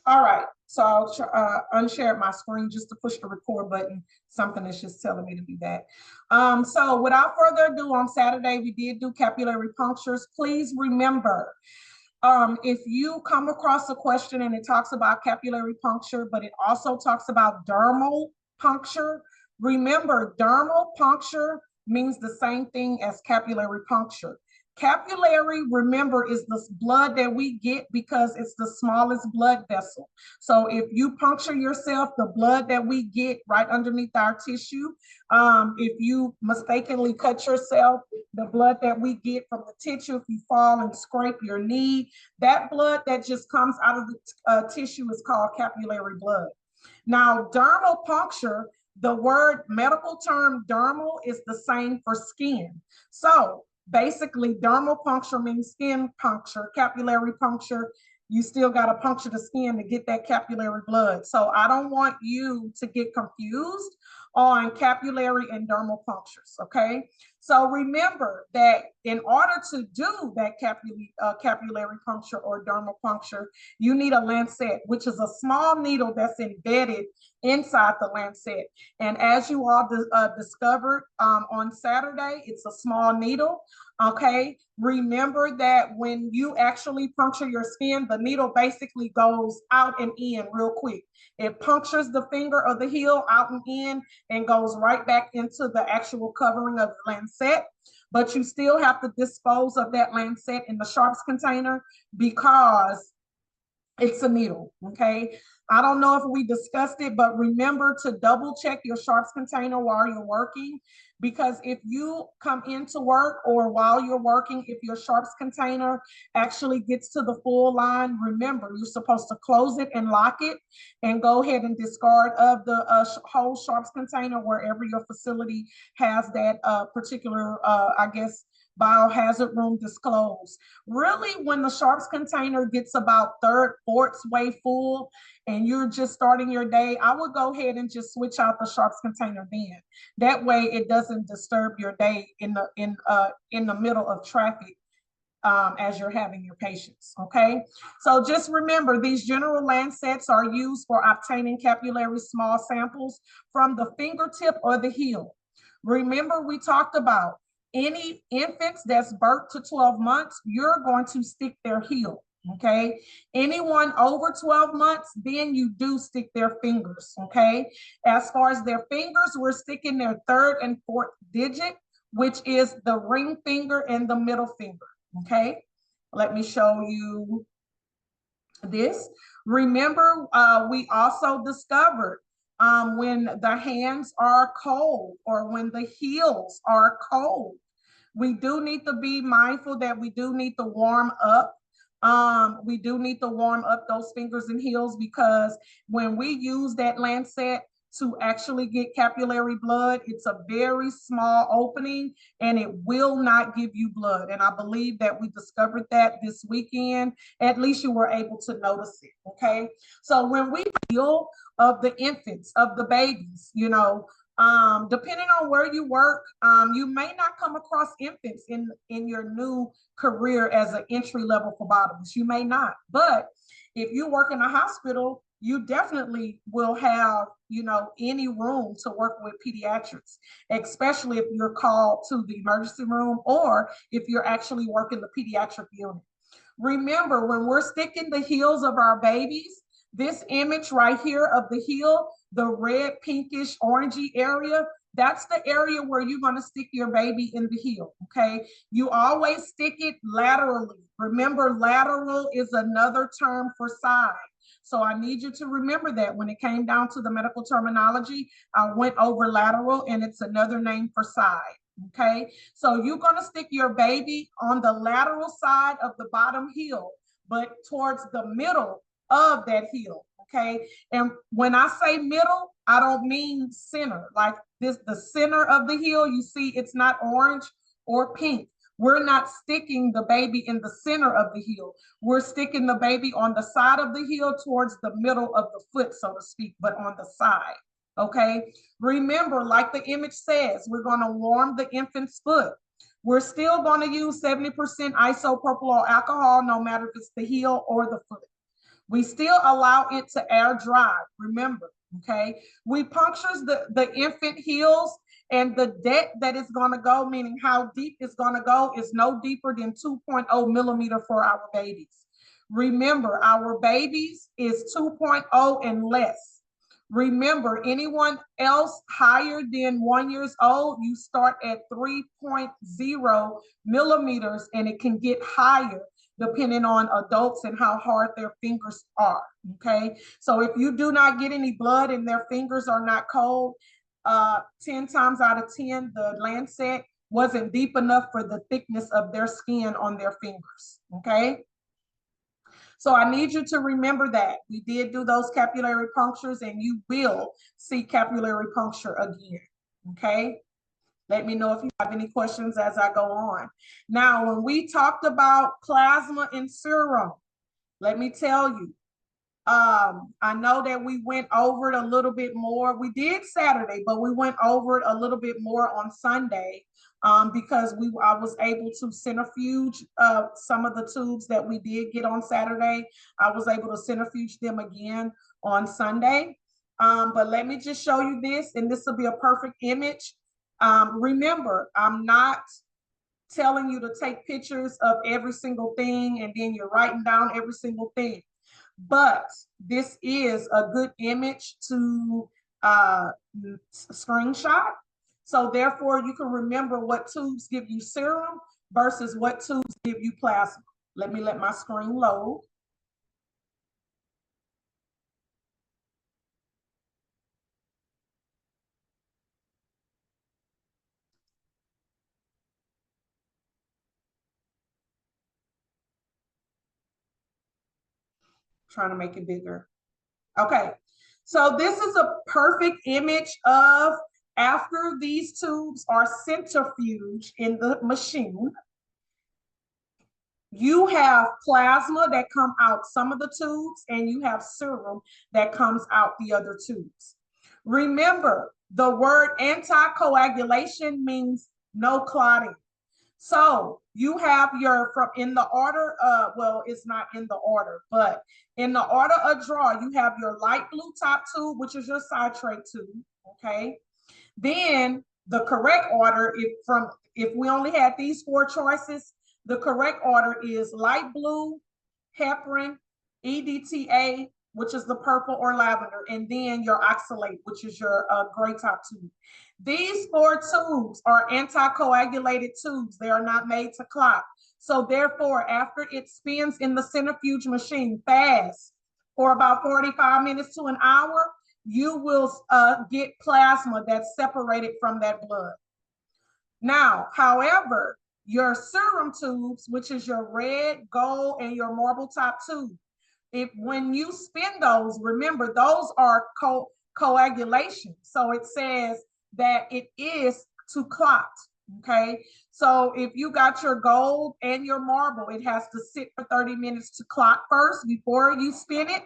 All right, so I'll unshare my screen just to push the record button. Something is just telling me to do that. So without further ado, on Saturday, we did do capillary punctures. Please remember, if you come across a question and it talks about capillary puncture, but it also talks about dermal puncture, remember dermal puncture means the same thing as capillary puncture. Capillary, remember, is the blood that we get because it's the smallest blood vessel. So if you puncture yourself, the blood that we get right underneath our tissue, if you mistakenly cut yourself, the blood that we get from the tissue, if you fall and scrape your knee, that blood that just comes out of the tissue is called capillary blood. Now, dermal puncture, the word medical term dermal is the same for skin. So basically, dermal puncture means skin puncture. Capillary puncture, you still got to puncture the skin to get that capillary blood. So I don't want you to get confused on capillary and dermal punctures, okay? So remember that in order to do that capillary puncture or dermal puncture, you need a lancet, which is a small needle that's embedded inside the lancet. And as you all discovered on Saturday, it's a small needle. Okay, remember that when you actually puncture your skin, the needle basically goes out and in real quick. It punctures the finger of the heel out and in and goes right back into the actual covering of the lancet. But you still have to dispose of that lancet in the sharps container because it's a needle, okay? I don't know if we discussed it, but remember to double check your sharps container while you're working, because if you come into work or while you're working, if your sharps container actually gets to the full line, remember, you're supposed to close it and lock it and go ahead and discard of the whole sharps container wherever your facility has that particular, I guess, biohazard room disclosed. Really, when the sharps container gets about fourth way full and you're just starting your day, I would go ahead and just switch out the sharps container then. That way it doesn't disturb your day in the middle of traffic as you're having your patients, okay? So just remember, these general lancets are used for obtaining capillary small samples from the fingertip or the heel. Remember, we talked about any infants that's birth to 12 months, you're going to stick their heel, okay? Anyone over 12 months, then you do stick their fingers, okay? As far as their fingers, we're sticking their third and fourth digit, which is the ring finger and the middle finger, okay? Let me show you this. Remember, we also discovered when the hands are cold or when the heels are cold, we do need to be mindful that we do need to warm up. We do need to warm up those fingers and heels, because when we use that lancet to actually get capillary blood, it's a very small opening and it will not give you blood. And I believe that we discovered that this weekend. At least you were able to notice it, okay? So when we feel of the infants, of the babies, you know, depending on where you work, you may not come across infants in your new career as an entry-level phlebotomist. You may not, but if you work in a hospital, you definitely will have, you know, any room to work with pediatrics, especially if you're called to the emergency room or if you're actually working the pediatric unit. Remember, when we're sticking the heels of our babies, this image right here of the heel, the red, pinkish, orangey area, that's the area where you're going to stick your baby in the heel, okay? You always stick it laterally. Remember, lateral is another term for side. So I need you to remember that when it came down to the medical terminology, I went over lateral and it's another name for side, okay? So you're going to stick your baby on the lateral side of the bottom heel, but towards the middle of that heel, okay? And when I say middle, I don't mean center. Like this, the center of the heel, you see it's not orange or pink. We're not sticking the baby in the center of the heel. We're sticking the baby on the side of the heel towards the middle of the foot, so to speak, but on the side, okay? Remember, like the image says, we're gonna warm the infant's foot. We're still gonna use 70% isopropyl alcohol, no matter if it's the heel or the foot. We still allow it to air dry, remember, okay? We punctures the infant heels, and the depth that is gonna go, meaning how deep it's gonna go, is no deeper than 2.0 millimeter for our babies. Remember, our babies is 2.0 and less. Remember, anyone else higher than 1 year old, you start at 3.0 millimeters, and it can get higher depending on adults and how hard their fingers are, okay? So if you do not get any blood and their fingers are not cold, 10 times out of 10, the lancet wasn't deep enough for the thickness of their skin on their fingers, okay? So I need you to remember that. We did do those capillary punctures, and you will see capillary puncture again, okay? Let me know if you have any questions as I go on. Now, when we talked about plasma and serum, let me tell you, I know that we went over it a little bit more. We did Saturday, but we went over it a little bit more on Sunday because I was able to centrifuge some of the tubes that we did get on Saturday. I was able to centrifuge them again on Sunday. But let me just show you this, and this will be a perfect image. Remember, I'm not telling you to take pictures of every single thing and then you're writing down every single thing. But this is a good image to screenshot. So therefore, you can remember what tubes give you serum versus what tubes give you plasma. Let me let my screen load. Trying to make it bigger. Okay, so this is a perfect image of after these tubes are centrifuged in the machine. You have plasma that come out some of the tubes, and you have serum that comes out the other tubes. Remember, the word anticoagulation means no clotting. So you have your, from in the order, well, it's not in the order, but in the order of draw, you have your light blue top tube, which is your citrate tube, okay? Then the correct order, if we only had these 4 choices, the correct order is light blue, heparin, EDTA, which is the purple or lavender, and then your oxalate, which is your gray top tube. These 4 tubes are anticoagulated tubes. They are not made to clot. So therefore, after it spins in the centrifuge machine fast for about 45 minutes to an hour, you will get plasma that's separated from that blood. Now, however, your serum tubes, which is your red, gold, and your marble top tube, when you spin those, remember, those are coagulation. So it says that it is to clot, okay? So if you got your gold and your marble, it has to sit for 30 minutes to clot first before you spin it.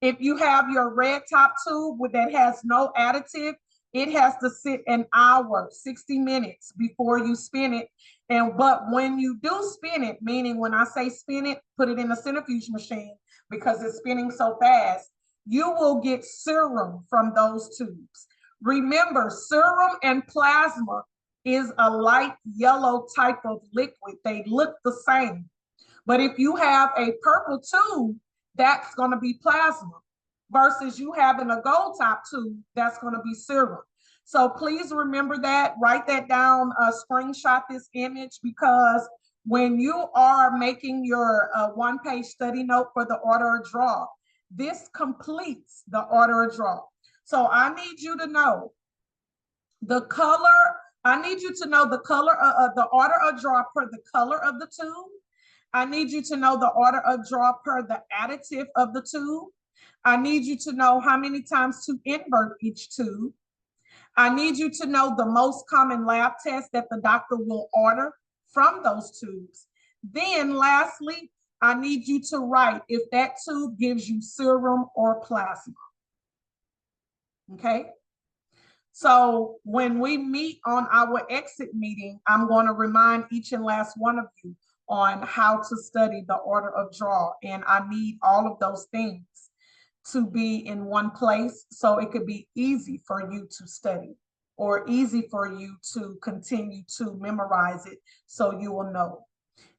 If you have your red top tube that has no additive, it has to sit an hour, 60 minutes before you spin it. But when you do spin it, meaning when I say spin it, put it in a centrifuge machine because it's spinning so fast, you will get serum from those tubes. Remember, serum and plasma is a light yellow type of liquid. They look the same. But if you have a purple tube, that's going to be plasma, versus you having a gold top tube, that's going to be serum. So please remember that, write that down, screenshot this image, because when you are making your 1-page study note for the order of draw, this completes the order of draw. So I need you to know the color, I need you to know the color of the order of draw per the color of the tube. I need you to know the order of draw per the additive of the tube. I need you to know how many times to invert each tube. I need you to know the most common lab test that the doctor will order from those tubes. Then lastly, I need you to write if that tube gives you serum or plasma. Okay? So when we meet on our exit meeting, I'm going to remind each and last one of you, on how to study the order of draw. And I need all of those things to be in one place so it could be easy for you to study or easy for you to continue to memorize it so you will know.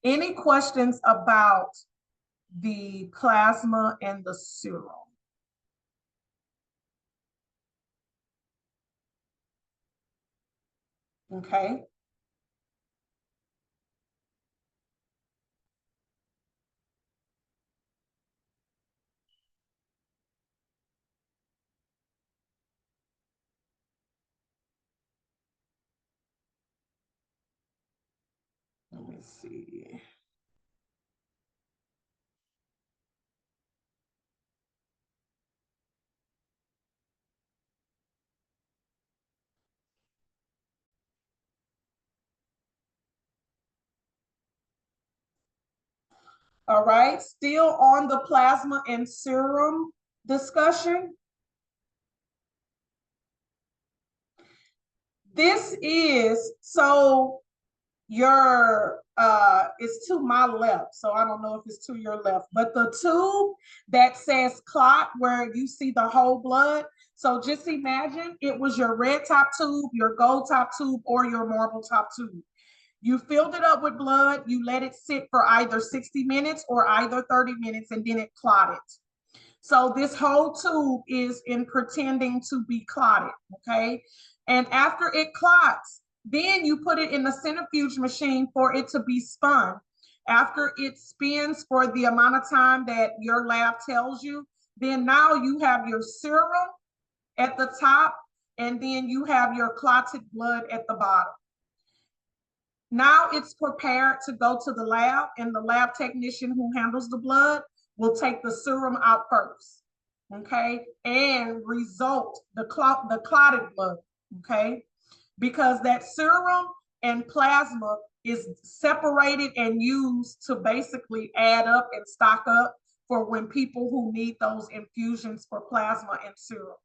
Any questions about the plasma and the serum? Okay. Let me see. All right, still on the plasma and serum discussion. This is, so your, it's to my left, so I don't know if it's to your left, but the tube that says clot where you see the whole blood, so just imagine it was your red top tube, your gold top tube, or your marble top tube. You filled it up with blood, you let it sit for either 60 minutes or either 30 minutes, and then it clotted. So this whole tube is in pretending to be clotted, okay? And after it clots, then you put it in the centrifuge machine for it to be spun. After it spins for the amount of time that your lab tells you, then now you have your serum at the top, and then you have your clotted blood at the bottom. Now it's prepared to go to the lab, and the lab technician who handles the blood will take the serum out first, okay, and result the clotted blood, okay, because that serum and plasma is separated and used to basically add up and stock up for when people who need those infusions for plasma and serum,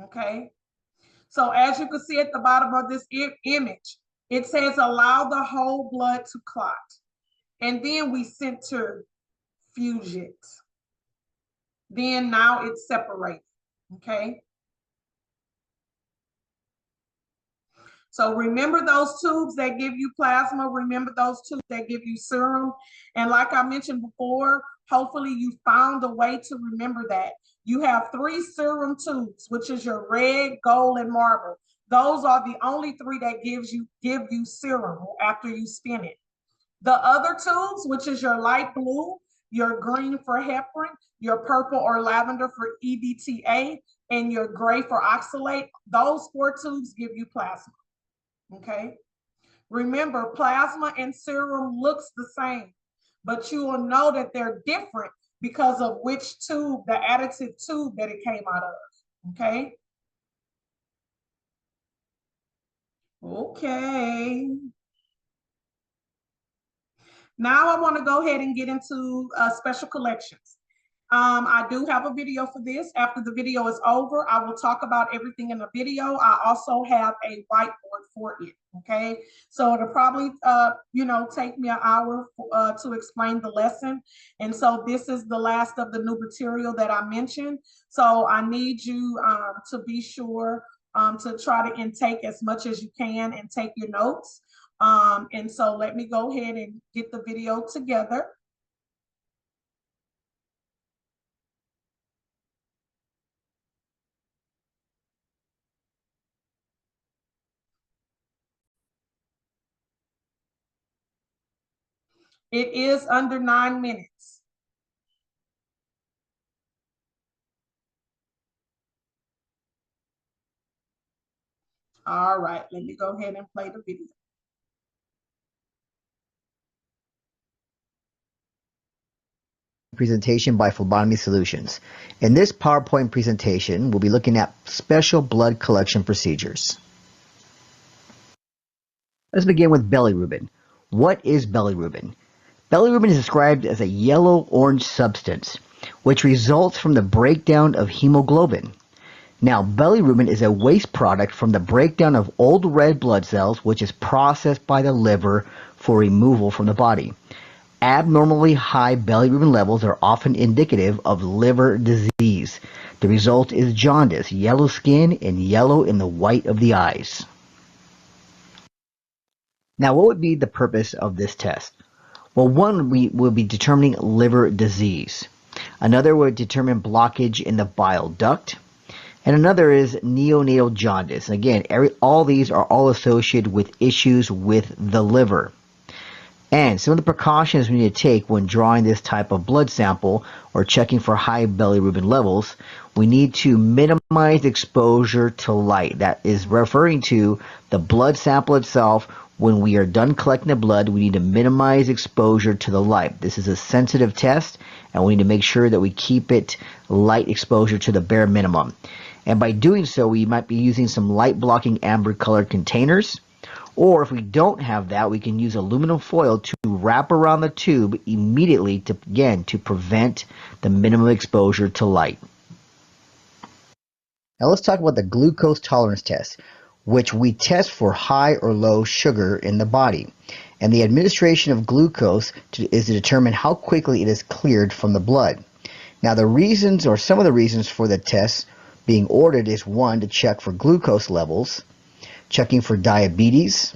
okay. So as you can see at the bottom of this image, it says allow the whole blood to clot, and then we centrifuge it. Then now it's separated, okay? So remember those tubes that give you plasma, remember those tubes that give you serum. And like I mentioned before, hopefully you found a way to remember that. You have 3 serum tubes, which is your red, gold, and marble. Those are the only 3 that give you serum after you spin it. The other tubes, which is your light blue, your green for heparin, your purple or lavender for EDTA, and your gray for oxalate, those 4 tubes give you plasma, okay? Remember, plasma and serum looks the same, but you will know that they're different because of which tube, the additive tube that it came out of, okay? Okay. Now I want to go ahead and get into special collections. I do have a video for this. After the video is over, I will talk about everything in the video. I also have a whiteboard for it, okay? So it'll probably, take me an hour to explain the lesson. And so this is the last of the new material that I mentioned. So I need you to be sure to try to intake as much as you can and take your notes. And so let me go ahead and get the video together. It is under 9 minutes. All right, let me go ahead and play the video. Presentation by Phlebotomy Solutions. In this PowerPoint presentation, we'll be looking at special blood collection procedures. Let's begin with bilirubin. What is bilirubin? Bilirubin is described as a yellow-orange substance, which results from the breakdown of hemoglobin. Now, bilirubin is a waste product from the breakdown of old red blood cells, which is processed by the liver for removal from the body. Abnormally high bilirubin levels are often indicative of liver disease. The result is jaundice, yellow skin, and yellow in the white of the eyes. Now, what would be the purpose of this test? Well, one, we will be determining liver disease. Another would determine blockage in the bile duct. And another is neonatal jaundice. And again, all these are all associated with issues with the liver. And some of the precautions we need to take when drawing this type of blood sample or checking for high bilirubin levels, we need to minimize exposure to light. That is referring to the blood sample itself. When we are done collecting the blood, we need to minimize exposure to the light. This is a sensitive test, and we need to make sure that we keep it light exposure to the bare minimum. And by doing so, we might be using some light blocking amber colored containers. Or if we don't have that, we can use aluminum foil to wrap around the tube immediately to prevent the minimum exposure to light. Now let's talk about the glucose tolerance test, which we test for high or low sugar in the body. And the administration of glucose is to determine how quickly it is cleared from the blood. Now the reasons, or some of the reasons for the test being ordered, is one, to check for glucose levels, checking for diabetes,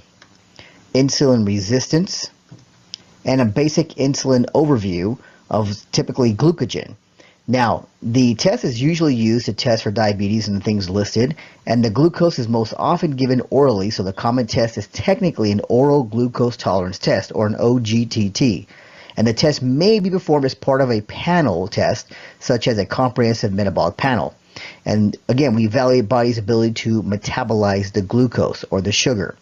insulin resistance, and a basic insulin overview of typically glucogen. Now, the test is usually used to test for diabetes and the things listed, and the glucose is most often given orally, so the common test is technically an oral glucose tolerance test, or an OGTT. And the test may be performed as part of a panel test, such as a comprehensive metabolic panel. And again, we evaluate body's ability to metabolize the glucose or the sugar.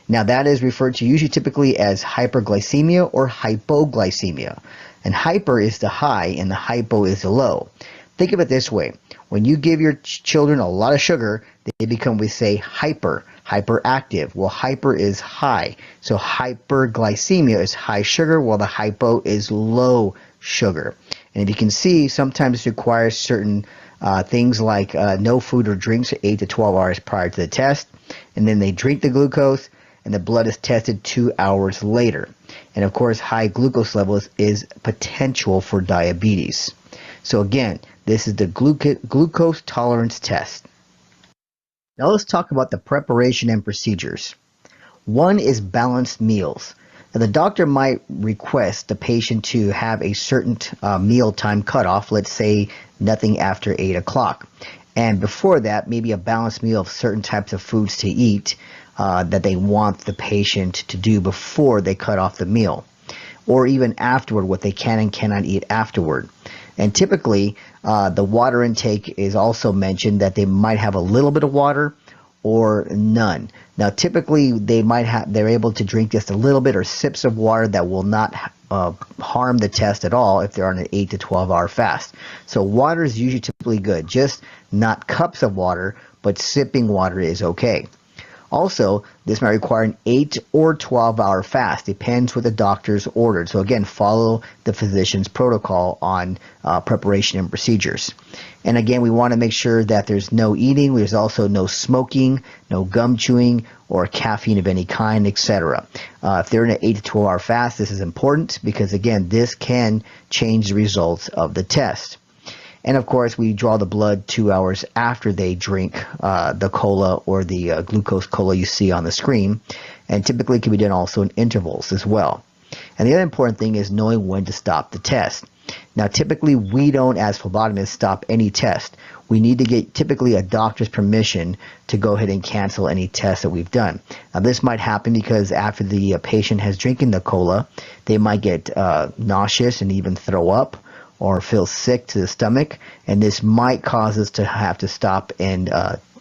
Now that is referred to usually typically as hyperglycemia or hypoglycemia. And hyper is the high and the hypo is the low. Think of it this way. When you give your children a lot of sugar, they become, we say, hyperactive. Well, hyper is high. So hyperglycemia is high sugar, while the hypo is low sugar. And if you can see, sometimes it requires certain things like no food or drinks 8 to 12 hours prior to the test, and then they drink the glucose and the blood is tested 2 hours later. And of course, high glucose levels is potential for diabetes. So again, this is the glucose tolerance test. Now let's talk about the preparation and procedures. One is balanced meals. Now the doctor might request the patient to have a certain meal time cutoff, let's say nothing after 8 o'clock. And before that, maybe a balanced meal of certain types of foods to eat that they want the patient to do before they cut off the meal. Or even afterward, what they can and cannot eat afterward. And typically, the water intake is also mentioned, that they might have a little bit of water or none. Now, typically, they're able to drink just a little bit or sips of water that will not harm the test at all if they're on an 8 to 12 hour fast. So water is usually typically good, just not cups of water, but sipping water is okay. Also, this might require an 8 or 12 hour fast, depends what the doctor's ordered. So again, follow the physician's protocol on preparation and procedures. And again, we want to make sure that there's no eating, there's also no smoking, no gum chewing, or caffeine of any kind, etc. If they're in an 8 to 12 hour fast, this is important because again, this can change the results of the test. And of course, we draw the blood 2 hours after they drink the cola or the glucose cola you see on the screen. And typically it can be done also in intervals as well. And the other important thing is knowing when to stop the test. Now, typically we don't, as phlebotomists, stop any test. We need to get typically a doctor's permission to go ahead and cancel any tests that we've done. Now, this might happen because after the patient has drinking the cola, they might get nauseous and even throw up, or feel sick to the stomach, and this might cause us to have to stop and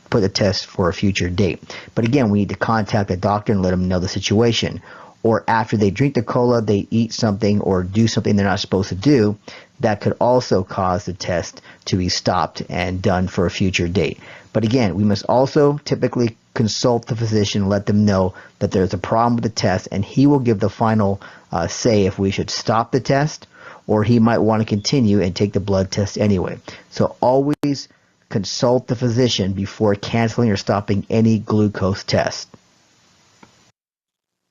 put the test for a future date. But again, we need to contact the doctor and let them know the situation. Or after they drink the cola, they eat something or do something they're not supposed to do, that could also cause the test to be stopped and done for a future date. But again, we must also typically consult the physician, let them know that there's a problem with the test, and he will give the final say if we should stop the test, or he might want to continue and take the blood test anyway. So always consult the physician before canceling or stopping any glucose test.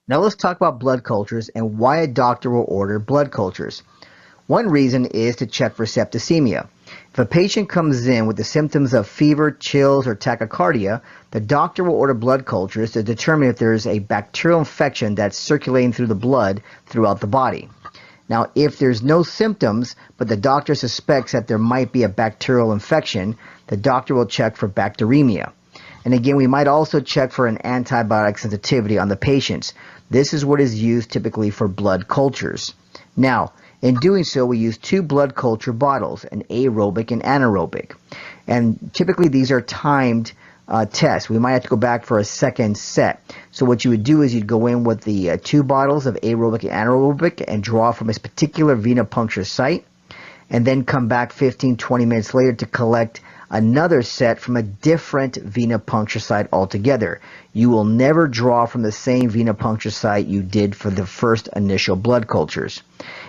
Now let's talk about blood cultures and why a doctor will order blood cultures. One reason is to check for septicemia. If a patient comes in with the symptoms of fever, chills, or tachycardia, the doctor will order blood cultures to determine if there is a bacterial infection that's circulating through the blood throughout the body. Now, if there's no symptoms, but the doctor suspects that there might be a bacterial infection, the doctor will check for bacteremia. And again, we might also check for an antibiotic sensitivity on the patients. This is what is used typically for blood cultures. Now, in doing so, we use two blood culture bottles, an aerobic and anaerobic. And typically these are timed tests. We might have to go back for a second set. So what you would do is you'd go in with the two bottles of aerobic and anaerobic and draw from a particular venipuncture site, and then come back 15-20 minutes later to collect another set from a different venipuncture site altogether. You will never draw from the same venipuncture site you did for the first initial blood cultures.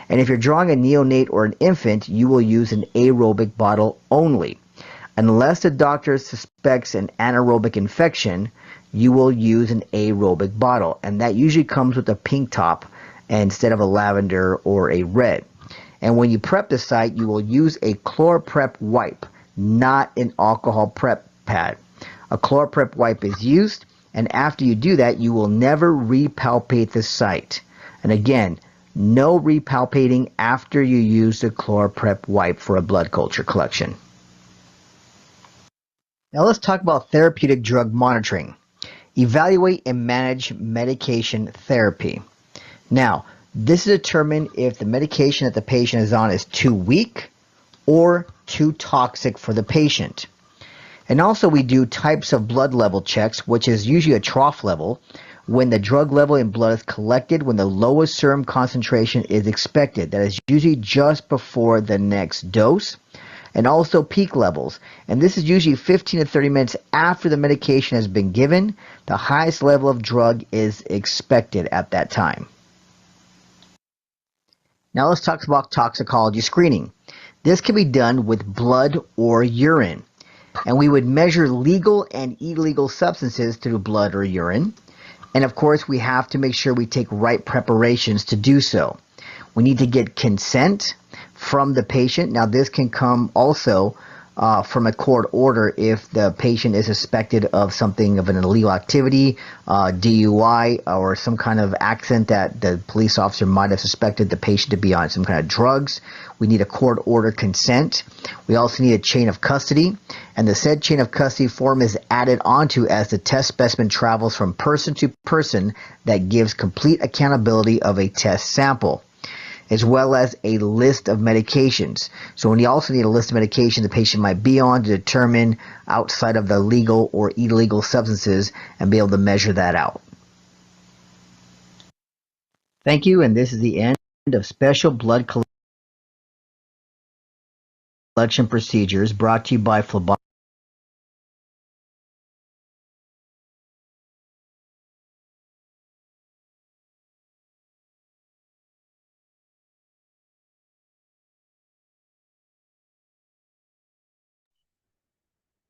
And if you're drawing a neonate or an infant, you will use an aerobic bottle only. Unless the doctor suspects an anaerobic infection, you will use an aerobic bottle, and that usually comes with a pink top instead of a lavender or a red. And when you prep the site, you will use a ChlorPrep wipe, not an alcohol prep pad. A ChlorPrep wipe is used, and after you do that, you will never repalpate the site. And again, no repalpating after you use the ChlorPrep wipe for a blood culture collection. Now let's talk about therapeutic drug monitoring. Evaluate and manage medication therapy. Now, this is determined if the medication that the patient is on is too weak or too toxic for the patient. And also we do types of blood level checks, which is usually a trough level, when the drug level in blood is collected when the lowest serum concentration is expected. That is usually just before the next dose. And also peak levels. And this is usually 15 to 30 minutes after the medication has been given. The highest level of drug is expected at that time. Now let's talk about toxicology screening. This can be done with blood or urine. And we would measure legal and illegal substances through blood or urine. And of course, we have to make sure we take right preparations to do so. We need to get consent from the patient. Now, this can come also from a court order if the patient is suspected of something of an illegal activity, DUI, or some kind of accident that the police officer might have suspected the patient to be on some kind of drugs. We need a court order consent. We also need a chain of custody, and the said chain of custody form is added onto as the test specimen travels from person to person. That gives complete accountability of a test sample, as well as a list of medications. So we also need a list of medications the patient might be on to determine outside of the legal or illegal substances and be able to measure that out. Thank you, and this is the end of special blood collection procedures brought to you by Phlebotomy.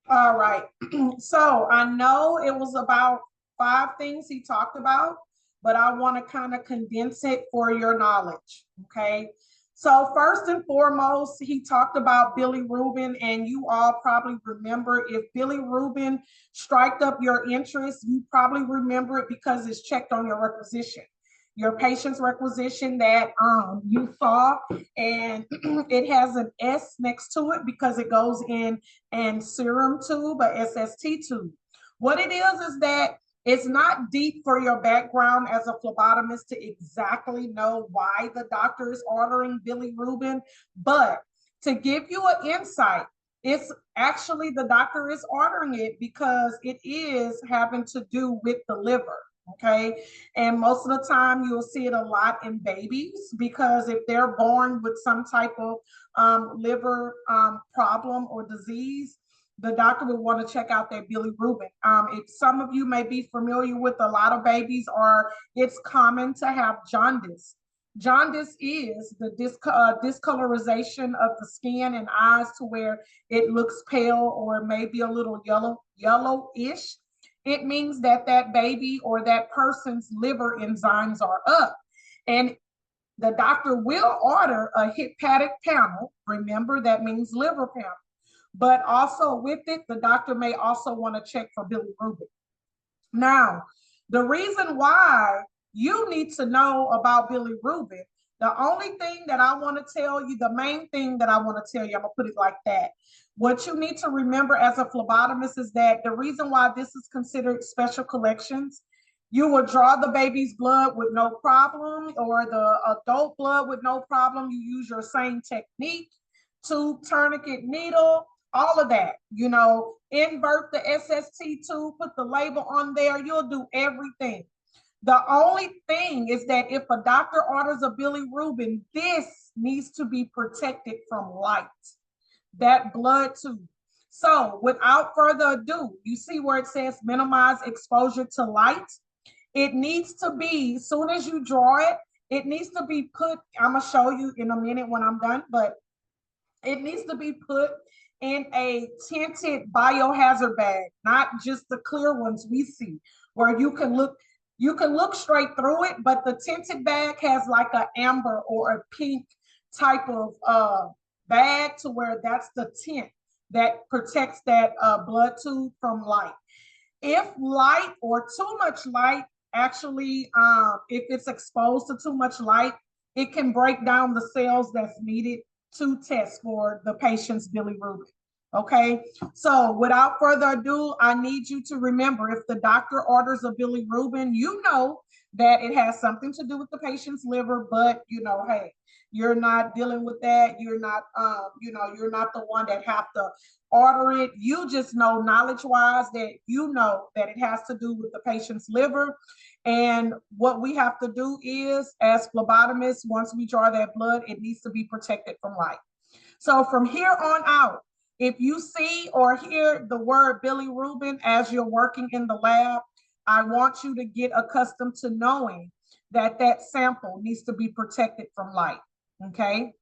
All right. So I know it was about 5 things he talked about, but I want to kind of condense it for your knowledge. Okay. So first and foremost, he talked about bilirubin, and you all probably remember if bilirubin striked up your interest, you probably remember it because it's checked on your requisition. Your patient's requisition that you saw, and it has an S next to it because it goes in and serum tube, a SST tube. What it is that it's not deep for your background as a phlebotomist to exactly know why the doctor is ordering bilirubin, but to give you an insight, it's actually the doctor is ordering it because it is having to do with the liver. Okay. And most of the time you'll see it a lot in babies because if they're born with some type of liver problem or disease, the doctor will want to check out their bilirubin. If some of you may be familiar with a lot of babies, or it's common to have jaundice. Jaundice is the discolorization of the skin and eyes to where it looks pale or maybe a little yellowish. it means that that baby or that person's liver enzymes are up. And the doctor will order a hepatic panel. Remember, that means liver panel. But also with it, the doctor may also want to check for bilirubin. Now, the reason why you need to know about bilirubin, the only thing that I want to tell you, the main thing that I want to tell you, I'm going to put it like that. What you need to remember as a phlebotomist is that the reason why this is considered special collections, you will draw the baby's blood with no problem, or the adult blood with no problem. You use your same technique, tube, tourniquet, needle, all of that, you know, invert the SST tube, put the label on there, you'll do everything. The only thing is that if a doctor orders a bilirubin, this needs to be protected from light, that blood tube. So without further ado, you see where it says minimize exposure to light? It needs to be, as soon as you draw it, it needs to be put, I'm gonna show you in a minute when I'm done, but it needs to be put in a tinted biohazard bag, not just the clear ones we see, where you can look straight through it, but the tinted bag has like an amber or a pink type of bag, to where that's the tint that protects that blood tube from light. If light or too much light, actually, if it's exposed to too much light, it can break down the cells that's needed to test for the patient's bilirubin. Okay, so without further ado, I need you to remember, if the doctor orders a bilirubin, you know that it has something to do with the patient's liver, but you know, hey, you're not dealing with that. You're not, you're not the one that have to order it. You just know knowledge-wise that you know that it has to do with the patient's liver. And what we have to do is, as phlebotomists, once we draw that blood, it needs to be protected from light. So from here on out, if you see or hear the word bilirubin as you're working in the lab, I want you to get accustomed to knowing that that sample needs to be protected from light, okay?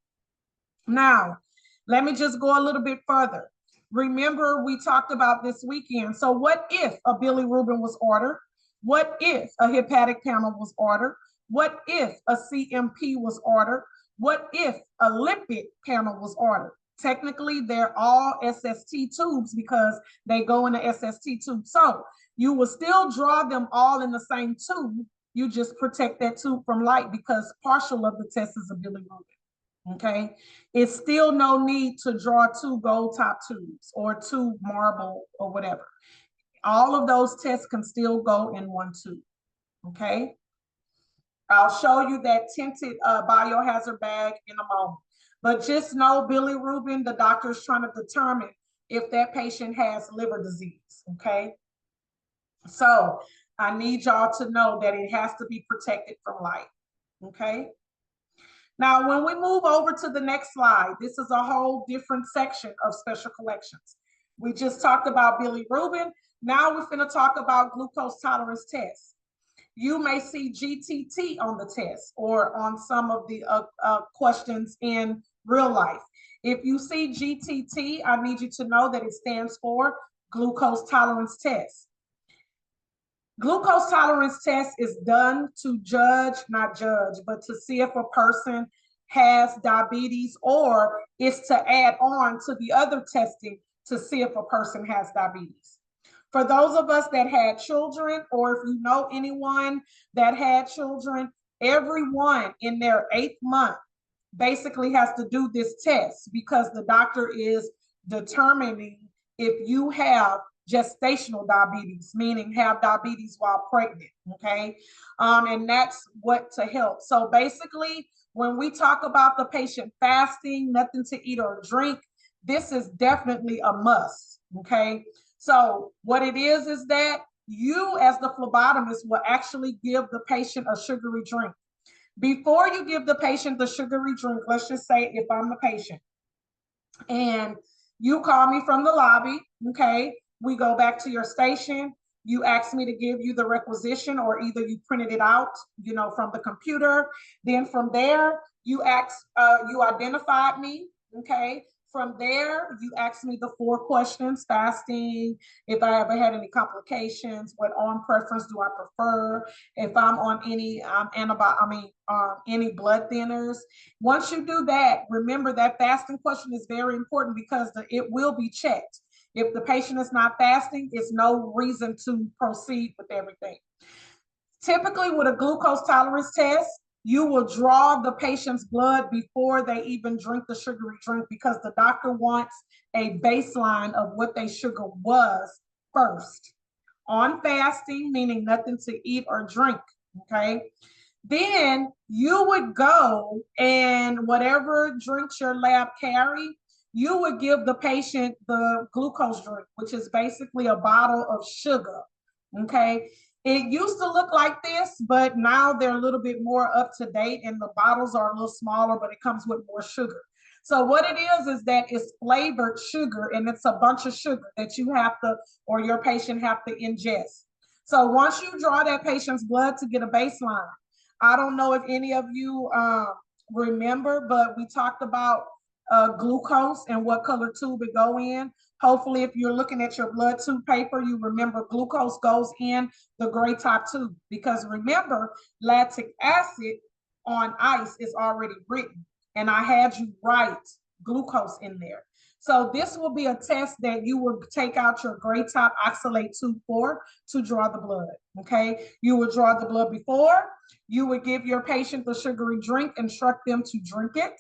Now, let me just go a little bit further. Remember, we talked about this weekend. So what if a bilirubin was ordered? What if a hepatic panel was ordered? What if a CMP was ordered? What if a lipid panel was ordered? Technically, they're all SST tubes because they go in the SST tube. So you will still draw them all in the same tube. You just protect that tube from light because partial of the test is a bilirubin. Okay, it's still no need to draw two gold top tubes or two marble or whatever. All of those tests can still go in one tube. Okay, I'll show you that tinted biohazard bag in a moment. But just know bilirubin, the doctor is trying to determine if that patient has liver disease, okay? So I need y'all to know that it has to be protected from light, okay? Now, when we move over to the next slide, this is a whole different section of special collections. We just talked about bilirubin. Now we're gonna talk about glucose tolerance tests. You may see GTT on the test or on some of the questions in real life. If you see GTT, I need you to know that it stands for glucose tolerance test. Glucose tolerance test is done to judge, not judge, but to see if a person has diabetes, or it's to add on to the other testing to see if a person has diabetes. For those of us that had children, or if you know anyone that had children, everyone in their 8th month basically has to do this test because the doctor is determining if you have gestational diabetes, meaning have diabetes while pregnant, okay? And that's what to help. So basically, when we talk about the patient fasting, nothing to eat or drink, this is definitely a must, okay? So what it is that you as the phlebotomist will actually give the patient a sugary drink. Before you give the patient the sugary drink, let's just say if I'm the patient and you call me from the lobby, okay, we go back to your station, you ask me to give you the requisition, or either you printed it out, from the computer. Then from there, you identified me, okay? From there, you ask me the 4 questions: fasting, if I ever had any complications, what arm preference do I prefer, if I'm on any any blood thinners. Once you do that, remember that fasting question is very important because it will be checked. If the patient is not fasting, it's no reason to proceed with everything. Typically, with a glucose tolerance test, you will draw the patient's blood before they even drink the sugary drink because the doctor wants a baseline of what their sugar was first. On fasting, meaning nothing to eat or drink, okay? Then you would go and whatever drinks your lab carry, you would give the patient the glucose drink, which is basically a bottle of sugar, okay? It used to look like this, but now they're a little bit more up to date and the bottles are a little smaller, but it comes with more sugar. So what it is that it's flavored sugar and it's a bunch of sugar that you have to, or your patient have to ingest. So once you draw that patient's blood to get a baseline, I don't know if any of you remember, but we talked about glucose and what color tube it go in. Hopefully, if you're looking at your blood tube paper, you remember glucose goes in the gray top tube because remember, lactic acid on ice is already written and I had you write glucose in there. So this will be a test that you will take out your gray top oxalate tube for to draw the blood, okay? You will draw the blood before, you would give your patient the sugary drink, instruct them to drink it.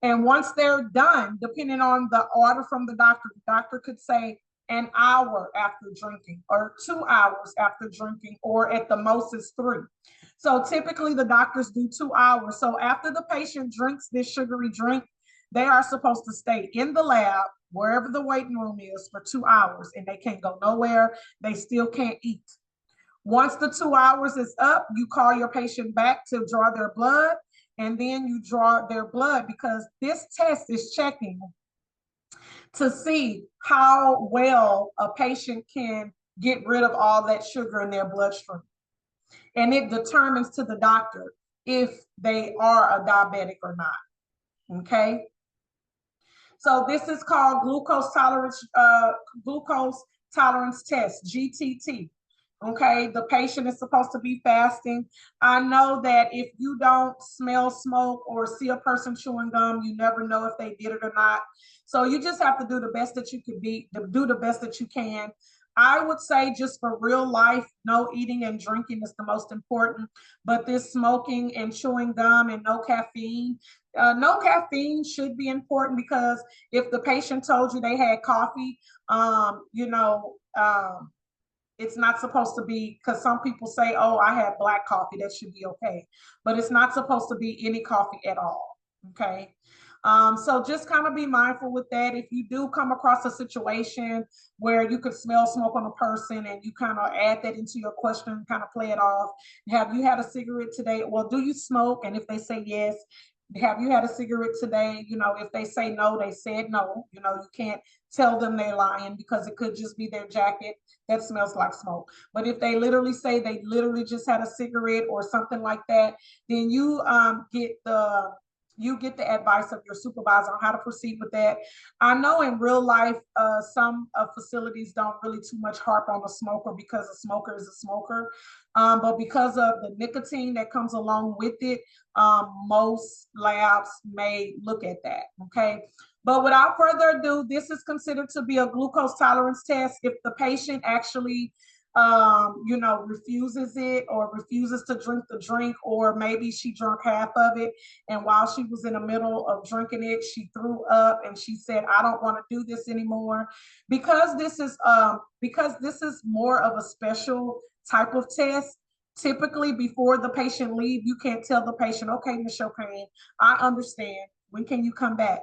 And once they're done, depending on the order from the doctor could say an hour after drinking or 2 hours after drinking, or at the most is 3. So typically the doctors do 2 hours. So after the patient drinks this sugary drink, they are supposed to stay in the lab, wherever the waiting room is, for 2 hours and they can't go nowhere. They still can't eat. Once the 2 hours is up, you call your patient back to draw their blood, and then you draw their blood because this test is checking to see how well a patient can get rid of all that sugar in their bloodstream. And it determines to the doctor if they are a diabetic or not, okay? So this is called glucose tolerance test, GTT. Okay, the patient is supposed to be fasting. I know that if you don't smell smoke or see a person chewing gum, you never know if they did it or not. So you just have to do the best that you could do the best that you can. I would say just for real life, no eating and drinking is the most important, but this smoking and chewing gum and no caffeine should be important because if the patient told you they had coffee, it's not supposed to be, because some people say, oh, I had black coffee, that should be okay. But it's not supposed to be any coffee at all, okay? So just kind of be mindful with that. If you do come across a situation where you could smell smoke on a person and you kind of add that into your question, kind of play it off. Have you had a cigarette today? Well, do you smoke? And if they say yes, have you had a cigarette today? You know, if they say no, they said no. You know, you can't tell them they're lying because it could just be their jacket that smells like smoke. But if they literally say they literally just had a cigarette or something like that, then you get the advice of your supervisor on how to proceed with that. I know in real life, some facilities don't really too much harp on a smoker because a smoker is a smoker. But because of the nicotine that comes along with it, most labs may look at that, okay? But without further ado, this is considered to be a glucose tolerance test. If the patient actually refuses it or refuses to drink the drink, or maybe she drank half of it and while she was in the middle of drinking it, she threw up and she said, I don't want to do this anymore. Because this is more of a special type of test, typically before the patient leave, you can't tell the patient, okay, Ms. Chopin, I understand. When can you come back?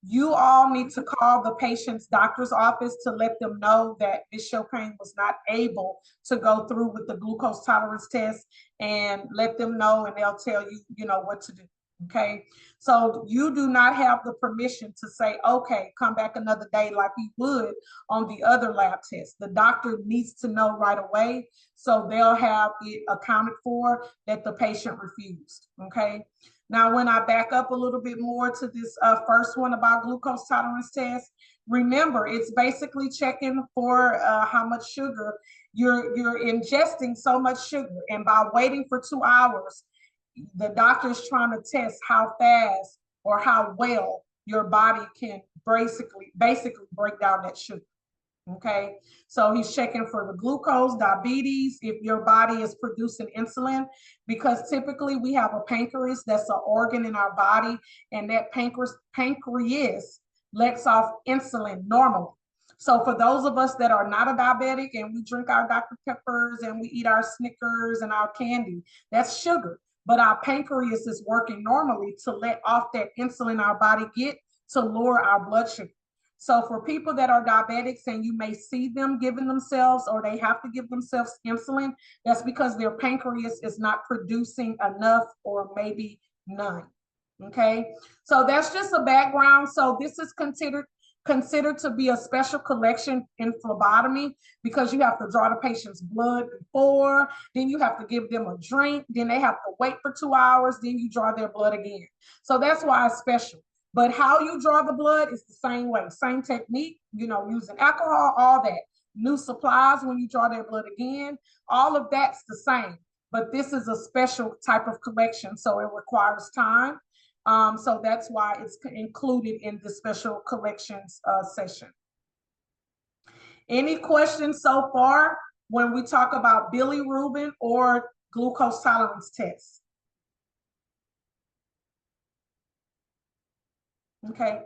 You all need to call the patient's doctor's office to let them know that Ms. Chopin was not able to go through with the glucose tolerance test, and let them know, and they'll tell you, what to do, okay? So you do not have the permission to say, okay, come back another day like you would on the other lab test. The doctor needs to know right away, so they'll have it accounted for that the patient refused, okay? Now, when I back up a little bit more to this first one about glucose tolerance test, remember, it's basically checking for how much sugar you're ingesting, so much sugar. And by waiting for 2 hours, the doctor is trying to test how fast or how well your body can basically break down that sugar. Okay, so he's checking for the glucose, diabetes, if your body is producing insulin, because typically we have a pancreas, that's an organ in our body, and that pancreas lets off insulin normally. So for those of us that are not a diabetic and we drink our Dr. Peppers and we eat our Snickers and our candy, that's sugar. But our pancreas is working normally to let off that insulin our body get to lower our blood sugar. So for people that are diabetics and you may see them giving themselves or they have to give themselves insulin, that's because their pancreas is not producing enough or maybe none. Okay, so that's just a background. So this is considered to be a special collection in phlebotomy because you have to draw the patient's blood before, then you have to give them a drink, then they have to wait for 2 hours, then you draw their blood again. So that's why it's special. But how you draw the blood is the same way, same technique, using alcohol, all that. New supplies when you draw their blood again, all of that's the same. But this is a special type of collection, so it requires time. So that's why it's included in the special collections session. Any questions so far when we talk about bilirubin or glucose tolerance tests? Okay.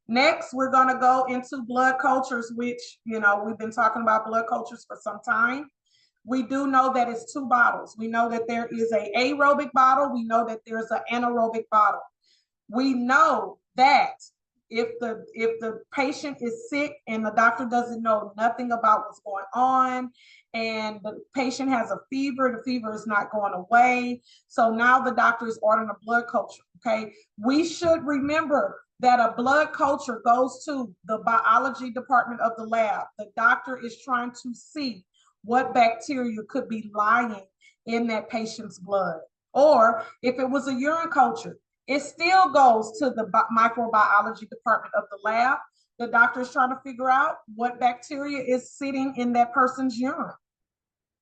Next, we're going to go into blood cultures, which, we've been talking about blood cultures for some time. We do know that it's 2 bottles. We know that there is an aerobic bottle. We know that there's an anaerobic bottle. We know that if the patient is sick and the doctor doesn't know nothing about what's going on and the patient has a fever, the fever is not going away. So now the doctor is ordering a blood culture, okay? We should remember that a blood culture goes to the biology department of the lab. The doctor is trying to see what bacteria could be lying in that patient's blood. Or if it was a urine culture, it still goes to the microbiology department of the lab. The doctor is trying to figure out what bacteria is sitting in that person's urine.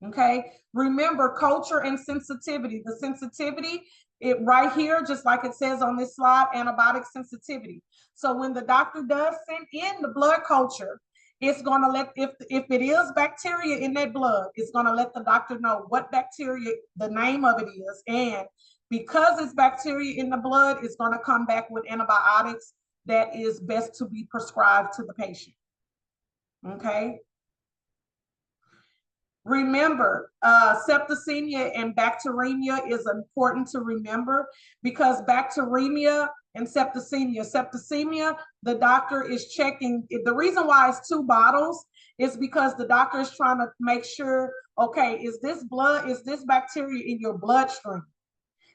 Okay, remember culture and sensitivity. The sensitivity, it right here, just like it says on this slide, antibiotic sensitivity. So when the doctor does send in the blood culture, it's going to let, if it is bacteria in that blood, it's going to let the doctor know what bacteria, the name of it is. And because it's bacteria in the blood, it's going to come back with antibiotics that is best to be prescribed to the patient. Okay. Remember, septicemia and bacteremia is important to remember because bacteremia and septicemia, the doctor is checking. The reason why it's 2 bottles is because the doctor is trying to make sure, okay, is this bacteria in your bloodstream?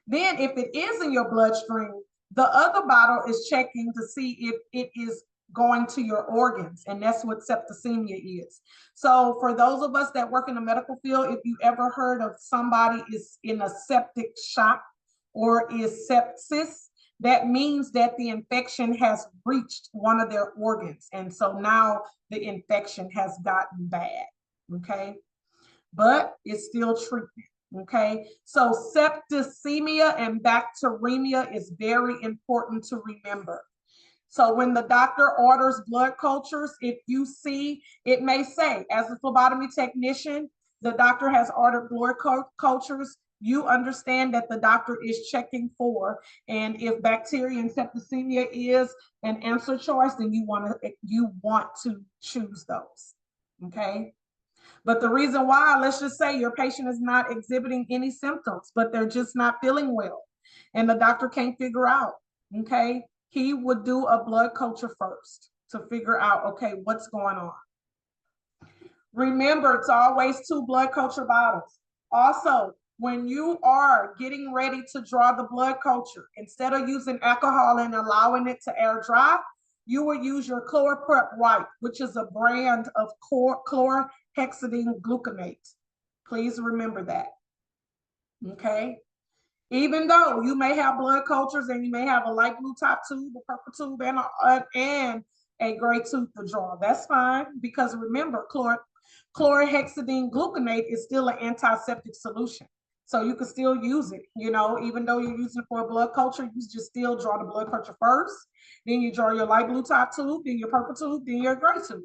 Then if it is in your bloodstream, the other bottle is checking to see if it is going to your organs, and that's what septicemia is. So for those of us that work in the medical field, if you ever heard of somebody is in a septic shock or is sepsis, that means that the infection has reached one of their organs. And so now the infection has gotten bad, okay? But it's still treatment, okay? So septicemia and bacteremia is very important to remember. So when the doctor orders blood cultures, if you see, it may say, as a phlebotomy technician, the doctor has ordered blood cultures, you understand that the doctor is checking for, and if bacteria and septicemia is an answer choice, then you want to choose those, okay? But the reason why, let's just say your patient is not exhibiting any symptoms, but they're just not feeling well, and the doctor can't figure out, okay? He would do a blood culture first to figure out, okay, what's going on. Remember, it's always 2 blood culture bottles. Also, when you are getting ready to draw the blood culture, instead of using alcohol and allowing it to air dry, you will use your ChlorPrep White, which is a brand of chlorhexidine gluconate. Please remember that, okay? Even though you may have blood cultures and you may have a light blue top tube, a purple tube, and a gray tooth to draw. That's fine, because remember, chlorhexidine gluconate is still an antiseptic solution. So you can still use it, you know, even though you're using it for a blood culture, you just still draw the blood culture first. Then you draw your light blue top tube, then your purple tube, then your gray tube.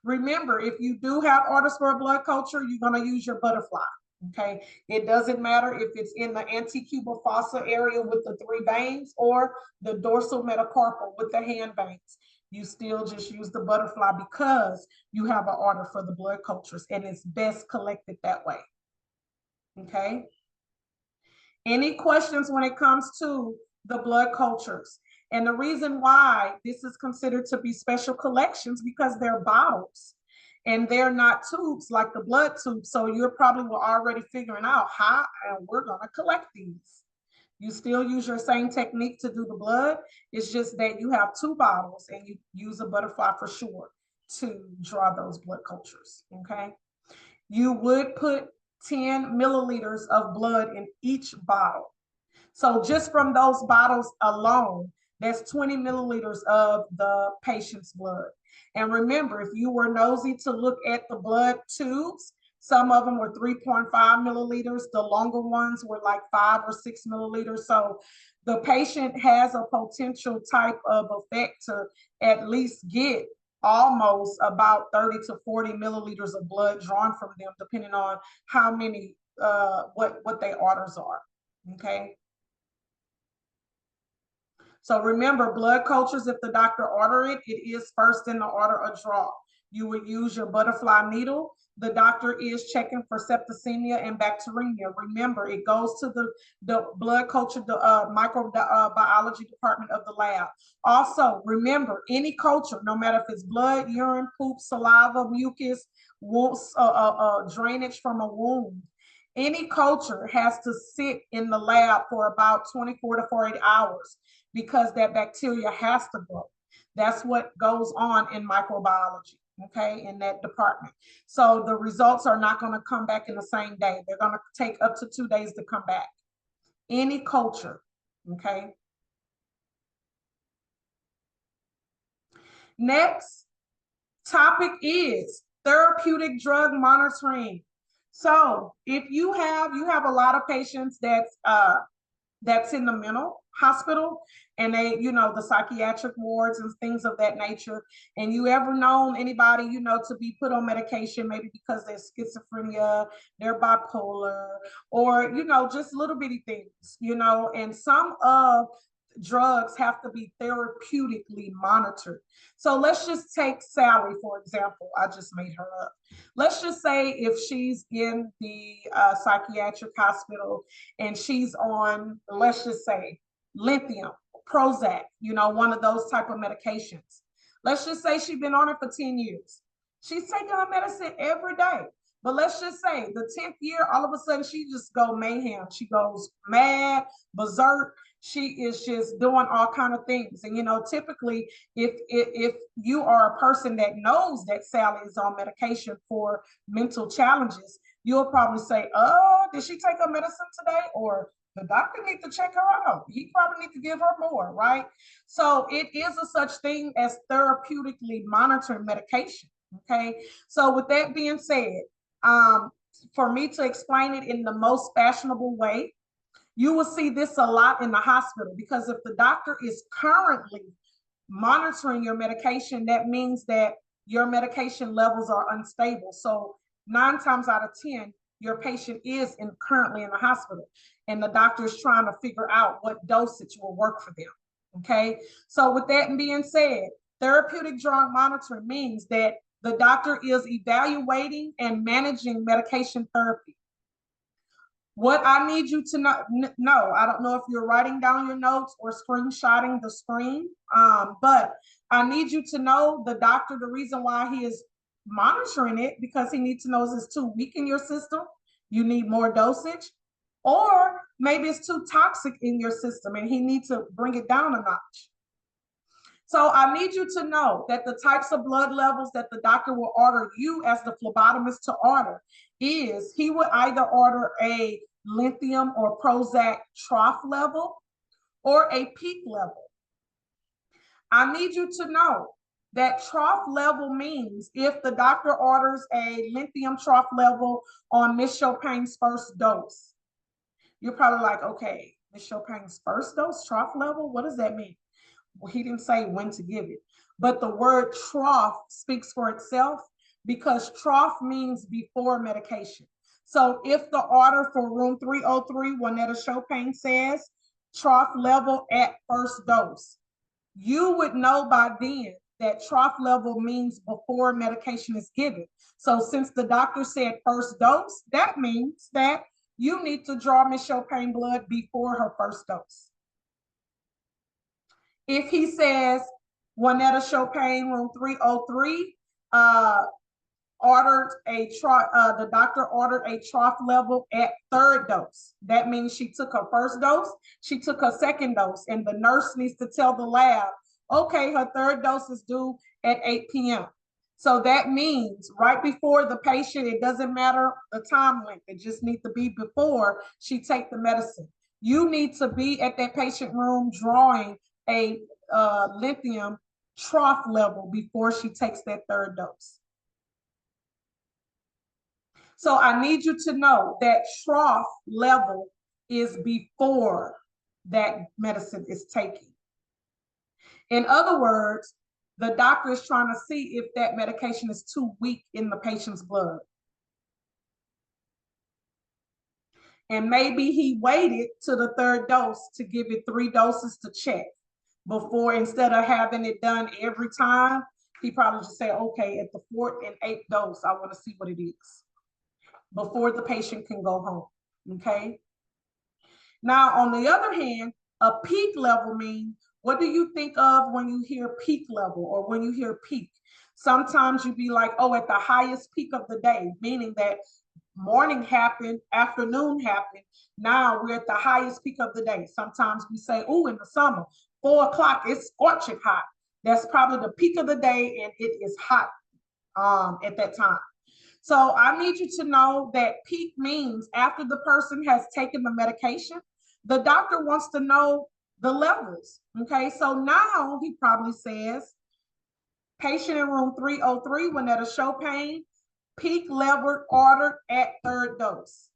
Remember, if you do have orders for a blood culture, you're going to use your butterfly. Okay, it doesn't matter if it's in the antecubital fossa area with the 3 veins or the dorsal metacarpal with the hand veins. You still just use the butterfly because you have an order for the blood cultures, and it's best collected that way. Okay. Any questions when it comes to the blood cultures? And the reason why this is considered to be special collections, because they're bottles and they're not tubes like the blood tube. So you're probably already figuring out how and we're going to collect these. You still use your same technique to do the blood. It's just that you have 2 bottles and you use a butterfly for sure to draw those blood cultures. Okay. You would put 10 milliliters of blood in each bottle. So just from those bottles alone, that's 20 milliliters of the patient's blood. And remember, if you were nosy to look at the blood tubes, some of them were 3.5 milliliters. The longer ones were like 5 or 6 milliliters. So the patient has a potential type of effect to at least get almost about 30 to 40 milliliters of blood drawn from them, depending on how many, what their orders are. Okay. So remember, blood cultures, if the doctor order it, it is first in the order of draw. You would use your butterfly needle. The doctor is checking for septicemia and bacteremia. Remember, it goes to the blood culture, the microbiology department of the lab. Also, remember, any culture, no matter if it's blood, urine, poop, saliva, mucus, drainage from a wound, any culture has to sit in the lab for about 24 to 48 hours because that bacteria has to grow. That's what goes on in microbiology, okay, in that department. So the results are not going to come back in the same day. They're going to take up to 2 days to come back. Any culture, okay? Next topic is therapeutic drug monitoring. So if you have a lot of patients that's in the mental hospital and they, you know, the psychiatric wards and things of that nature, and you ever known anybody, you know, to be put on medication, maybe because they're schizophrenia, they're bipolar, or, you know, just little bitty things, you know, and some of drugs have to be therapeutically monitored. So let's just take Sally, for example. I just made her up. Let's just say if she's in the psychiatric hospital and she's on, let's just say, lithium, Prozac, you know, one of those type of medications. Let's just say she's been on it for 10 years. She's taking her medicine every day. But let's just say the 10th year, all of a sudden she just go mayhem. She goes mad, berserk. She is just doing all kind of things. And, you know, typically if you are a person that knows that Sally is on medication for mental challenges, you'll probably say, oh, did she take her medicine today? Or the doctor needs to check her out. He probably needs to give her more, right? So it is a such thing as therapeutically monitoring medication, okay? So with that being said, for me to explain it in the most fashionable way, you will see this a lot in the hospital, because if the doctor is currently monitoring your medication, that means that your medication levels are unstable. So 9 times out of 10, your patient is currently in the hospital, and the doctor is trying to figure out what dosage will work for them. Okay. So with that being said, therapeutic drug monitoring means that the doctor is evaluating and managing medication therapy. What I need you to know, I don't know if you're writing down your notes or screenshotting the screen, but I need you to know the doctor, the reason why he is monitoring it, because he needs to know is it's too weak in your system, you need more dosage, or maybe it's too toxic in your system and he needs to bring it down a notch. So I need you to know that the types of blood levels that the doctor will order you as the phlebotomist to order is he would either order a lithium or Prozac trough level or a peak level. I need you to know that trough level means if the doctor orders a lithium trough level on Miss Chopin's first dose, you're probably like, okay, Miss Chopin's first dose, trough level, what does that mean? Well, he didn't say when to give it, but the word trough speaks for itself because trough means before medication. So if the order for room 303, Juanetta Chopin says trough level at first dose, you would know by then that trough level means before medication is given. So since the doctor said first dose, that means that you need to draw Miss Chopin blood before her first dose. If he says Juanetta Chopin, room 303, the doctor ordered a trough level at third dose. That means she took her first dose, she took her second dose, and the nurse needs to tell the lab, okay, her third dose is due at 8 p.m. So that means right before the patient, it doesn't matter the time length, it just needs to be before she take the medicine. You need to be at that patient room drawing a lithium trough level before she takes that third dose. So I need you to know that trough level is before that medicine is taken. In other words, the doctor is trying to see if that medication is too weak in the patient's blood. And maybe he waited to the third dose to give it 3 doses to check before, instead of having it done every time, he probably just said, okay, at the 4th and 8th dose, I want to see what it is before the patient can go home, okay? Now, on the other hand, a peak level means, what do you think of when you hear peak level or when you hear peak? Sometimes you be like, oh, at the highest peak of the day, meaning that morning happened, afternoon happened, now we're at the highest peak of the day. Sometimes we say, oh, in the summer, 4 o'clock, it's scorching hot. That's probably the peak of the day and it is hot at that time. So I need you to know that peak means after the person has taken the medication, the doctor wants to know the levels, okay? So now he probably says, patient in room 303, Juanetta Chopin, peak level ordered at third dose.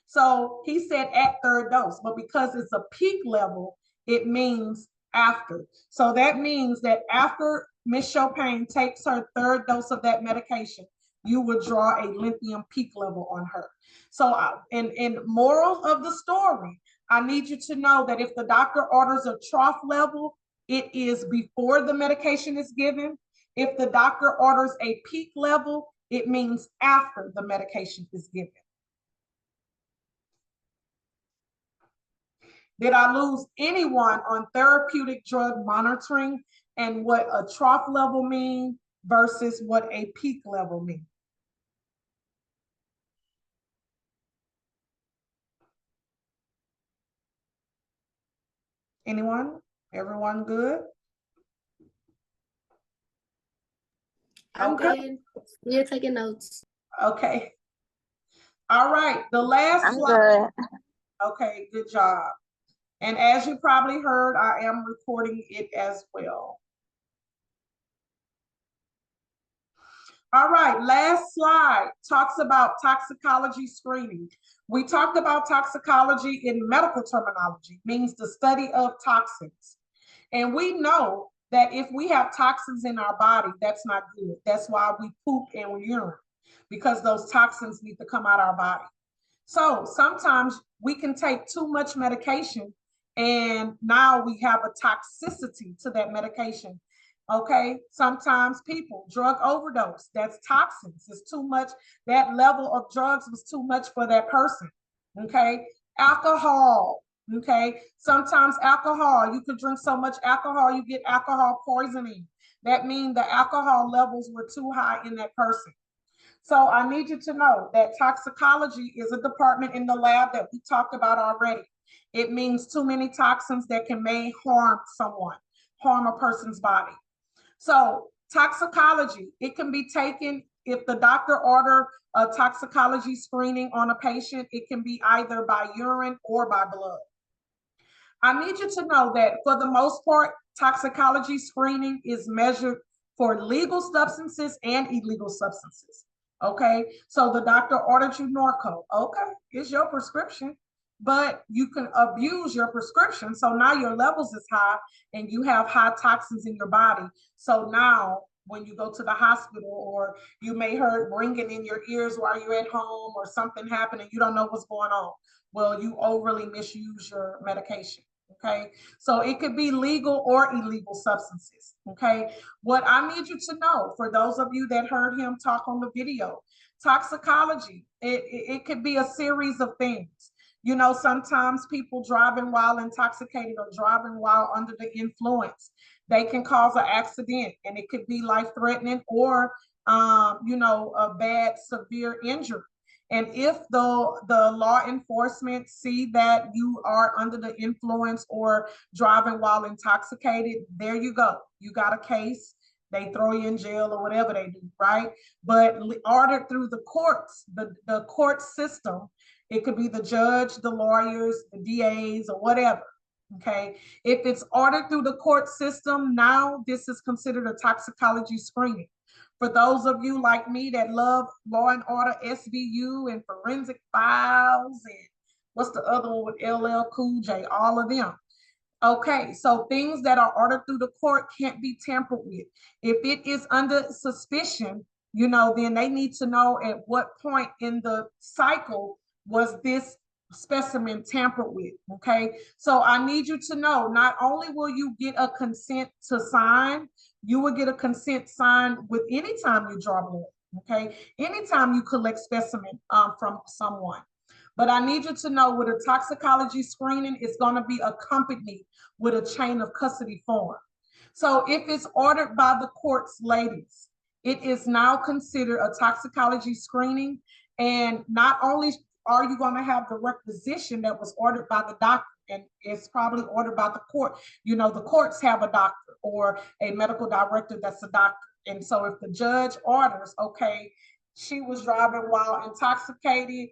So he said at third dose, but because it's a peak level, it means after. So that means that after Miss Chopin takes her third dose of that medication, you would draw a lithium peak level on her. So in moral of the story, I need you to know that if the doctor orders a trough level, it is before the medication is given. If the doctor orders a peak level, it means after the medication is given. Did I lose anyone on therapeutic drug monitoring and what a trough level means versus what a peak level means? Anyone? Everyone good? I'm good. We're taking notes. Okay. All right. The last I'm slide. good. Okay, good job. And as you probably heard, I am recording it as well. All right, last slide talks about toxicology screening. We talked about toxicology in medical terminology, means the study of toxins. And we know that if we have toxins in our body, that's not good. That's why we poop and we urine, because those toxins need to come out of our body. So sometimes we can take too much medication and now we have a toxicity to that medication. Okay, sometimes people drug overdose, that's toxins, it's too much, that level of drugs was too much for that person. Okay, alcohol, okay, sometimes alcohol, you could drink so much alcohol you get alcohol poisoning. That means the alcohol levels were too high in that person. So I need you to know that toxicology is a department in the lab that we talked about already. It means too many toxins that may harm someone, harm a person's body. So toxicology, it can be taken if the doctor order a toxicology screening on a patient, it can be either by urine or by blood. I need you to know that for the most part, toxicology screening is measured for legal substances and illegal substances. Okay, so the doctor ordered you Norco. Okay, it's your prescription, but you can abuse your prescription. So now your levels is high and you have high toxins in your body. So now when you go to the hospital, or you may hear ringing in your ears while you're at home, or something happened and you don't know what's going on. Well, you overly misuse your medication. Okay, so it could be legal or illegal substances. Okay, what I need you to know, for those of you that heard him talk on the video, toxicology, it could be a series of things. You know, sometimes people driving while intoxicated or driving while under the influence, they can cause an accident, and it could be life-threatening, or you know, a bad severe injury. And if the law enforcement see that you are under the influence or driving while intoxicated, there you go. You got a case. They throw you in jail or whatever they do, right? But ordered through the courts, the court system, it could be the judge, the lawyers, the DAs, or whatever. Okay. If it's ordered through the court system, now this is considered a toxicology screening. For those of you like me that love Law and Order SVU and Forensic Files, and what's the other one with LL Cool J, all of them. Okay, so things that are ordered through the court can't be tampered with. If it is under suspicion, you know, then they need to know at what point in the cycle was this specimen tampered with. Okay, so I need you to know, not only will you get a consent to sign, you will get a consent signed with any time you draw blood. Okay, anytime you collect specimen from someone. But I need you to know, with a toxicology screening, it's going to be accompanied with a chain of custody form. So if it's ordered by the courts, ladies, it is now considered a toxicology screening. And not only are you going to have the requisition that was ordered by the doctor, and it's probably ordered by the court. You know, the courts have a doctor or a medical director that's a doctor. And so if the judge orders, okay, she was driving while intoxicated,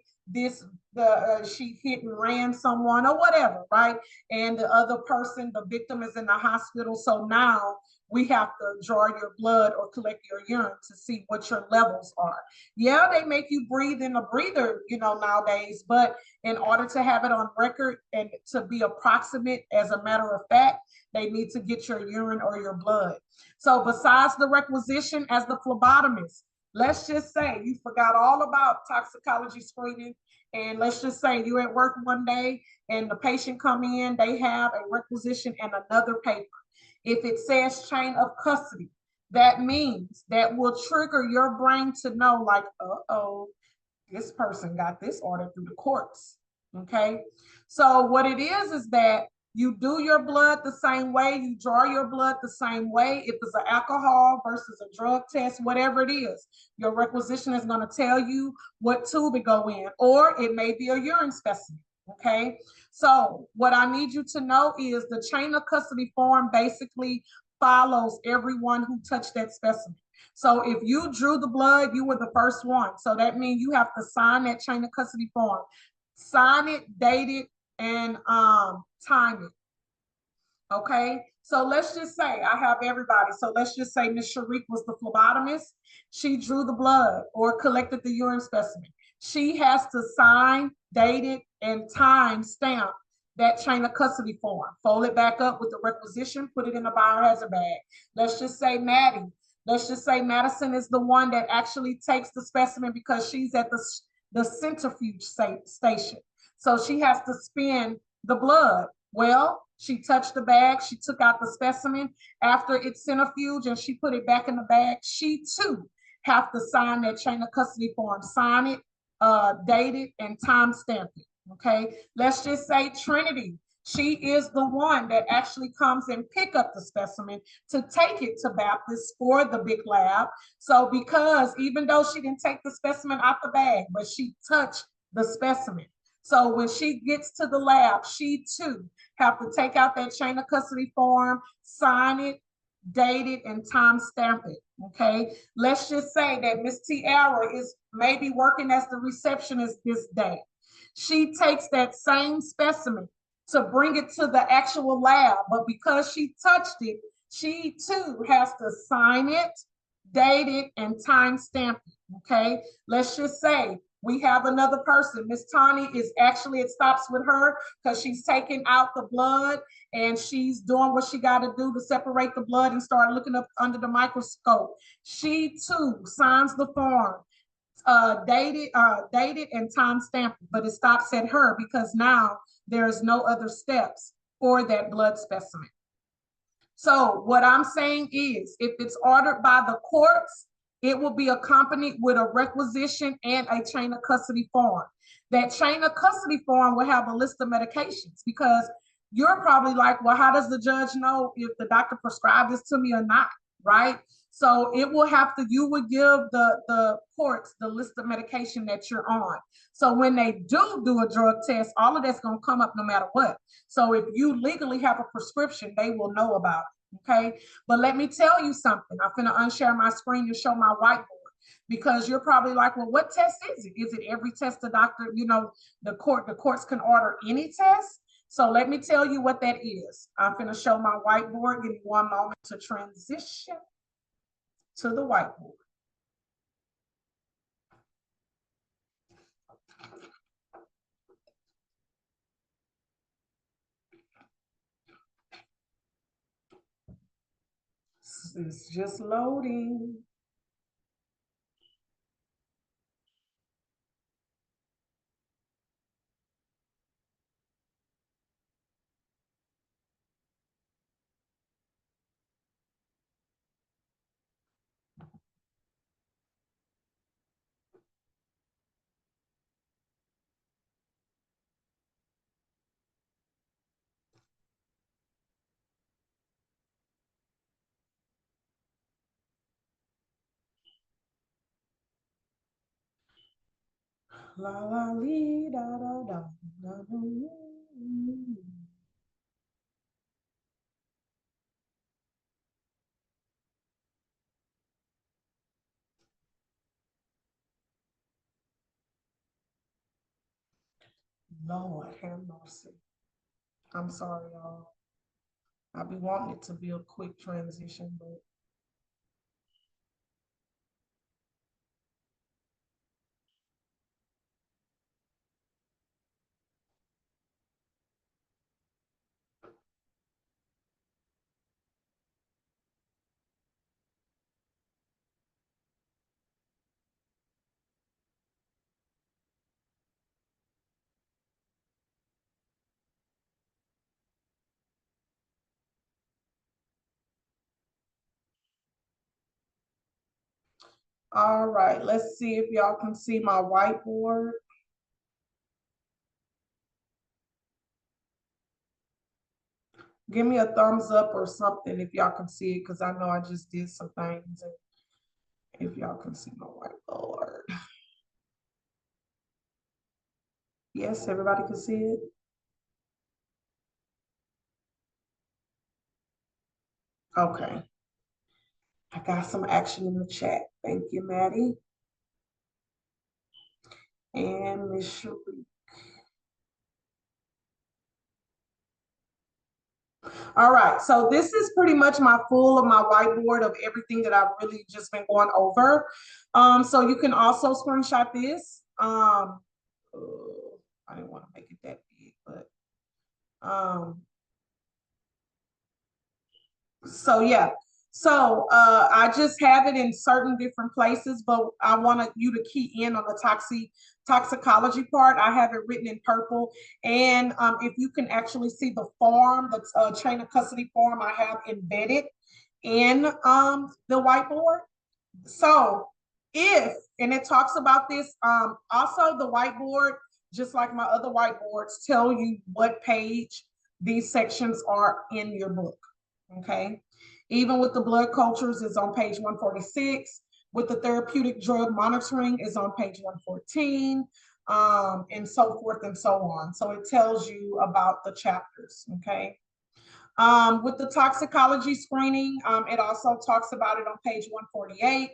she hit and ran someone or whatever, right? And the other person, the victim, is in the hospital. So now we have to draw your blood or collect your urine to see what your levels are. Yeah, they make you breathe in a breather, you know, nowadays, but in order to have it on record and to be approximate, as a matter of fact, they need to get your urine or your blood. So besides the requisition as the phlebotomist, let's just say you forgot all about toxicology screening, and let's just say you're at work one day and the patient come in, they have a requisition and another paper. If it says chain of custody, that means that will trigger your brain to know, like, uh-oh, this person got this order through the courts. Okay, so what it is that you do your blood the same way, you draw your blood the same way. If it's an alcohol versus a drug test, whatever it is, your requisition is going to tell you what tube it go in, or it may be a urine specimen. Okay, so what I need you to know is the chain of custody form basically follows everyone who touched that specimen. So if you drew the blood, you were the first one. So that means you have to sign that chain of custody form. Sign it, date it, and time it. Okay, so let's just say I have everybody. So let's just say Miss Sharique was the phlebotomist. She drew the blood or collected the urine specimen. She has to sign, date it, and time stamp that chain of custody form. Fold it back up with the requisition, put it in a biohazard bag. Let's just say Maddie. Let's just say Madison is the one that actually takes the specimen because she's at the centrifuge station. So she has to spin the blood. Well, she touched the bag, she took out the specimen. After it's centrifuge and she put it back in the bag, she too have to sign that chain of custody form. Sign it, date it, and time stamp it. Okay, let's just say Trinity. She is the one that actually comes and pick up the specimen to take it to Baptist for the big lab. So because even though she didn't take the specimen out the bag, but she touched the specimen. So when she gets to the lab, she too have to take out that chain of custody form, sign it, date it, and time stamp it, okay? Let's just say that Miss Tiara is maybe working as the receptionist this day. She takes that same specimen to bring it to the actual lab, but because she touched it, she too has to sign it, date it, and time stamp it, okay? Let's just say we have another person. Miss Tani is actually, it stops with her because she's taking out the blood and she's doing what she got to do to separate the blood and start looking up under the microscope. She too signs the form, dated and time stamped, but it stops at her because now there's no other steps for that blood specimen. So what I'm saying is, if it's ordered by the courts, it will be accompanied with a requisition and a chain of custody form. That chain of custody form will have a list of medications, because you're probably like, well, how does the judge know if the doctor prescribed this to me or not, right? So it will have to, you would give the courts the list of medication that you're on. So when they do a drug test, all of that's going to come up no matter what. So if you legally have a prescription, they will know about it, okay? But let me tell you something. I'm going to unshare my screen to show my whiteboard, because you're probably like, well, what test is it? Is it every test the doctor, you know, the courts can order any test? So let me tell you what that is. I'm going to show my whiteboard. Give me one moment to transition to the whiteboard. It's just loading. La la lee da da da da da. Lord have mercy. I'm sorry, y'all. I be wanting it to be a quick transition, but all right, let's see if y'all can see my whiteboard. Give me a thumbs up or something if y'all can see it, because I know I just did some things. And if y'all can see my whiteboard. Yes, everybody can see it. Okay. I got some action in the chat. Thank you, Maddie. And Miss Cherie. All right, so this is pretty much my full of my whiteboard of everything that I've really just been going over. So you can also screenshot this. I didn't want to make it that big, but so yeah. So I just have it in certain different places, but I wanted you to key in on the toxicology part. I have it written in purple. And if you can actually see the form, the chain of custody form I have embedded in the whiteboard. So if, and it talks about this, also the whiteboard, just like my other whiteboards, tell you what page these sections are in your book, okay? Even with the blood cultures is on page 146, with the therapeutic drug monitoring is on page 114, and so forth and so on. So it tells you about the chapters, okay? With the toxicology screening, it also talks about it on page 148.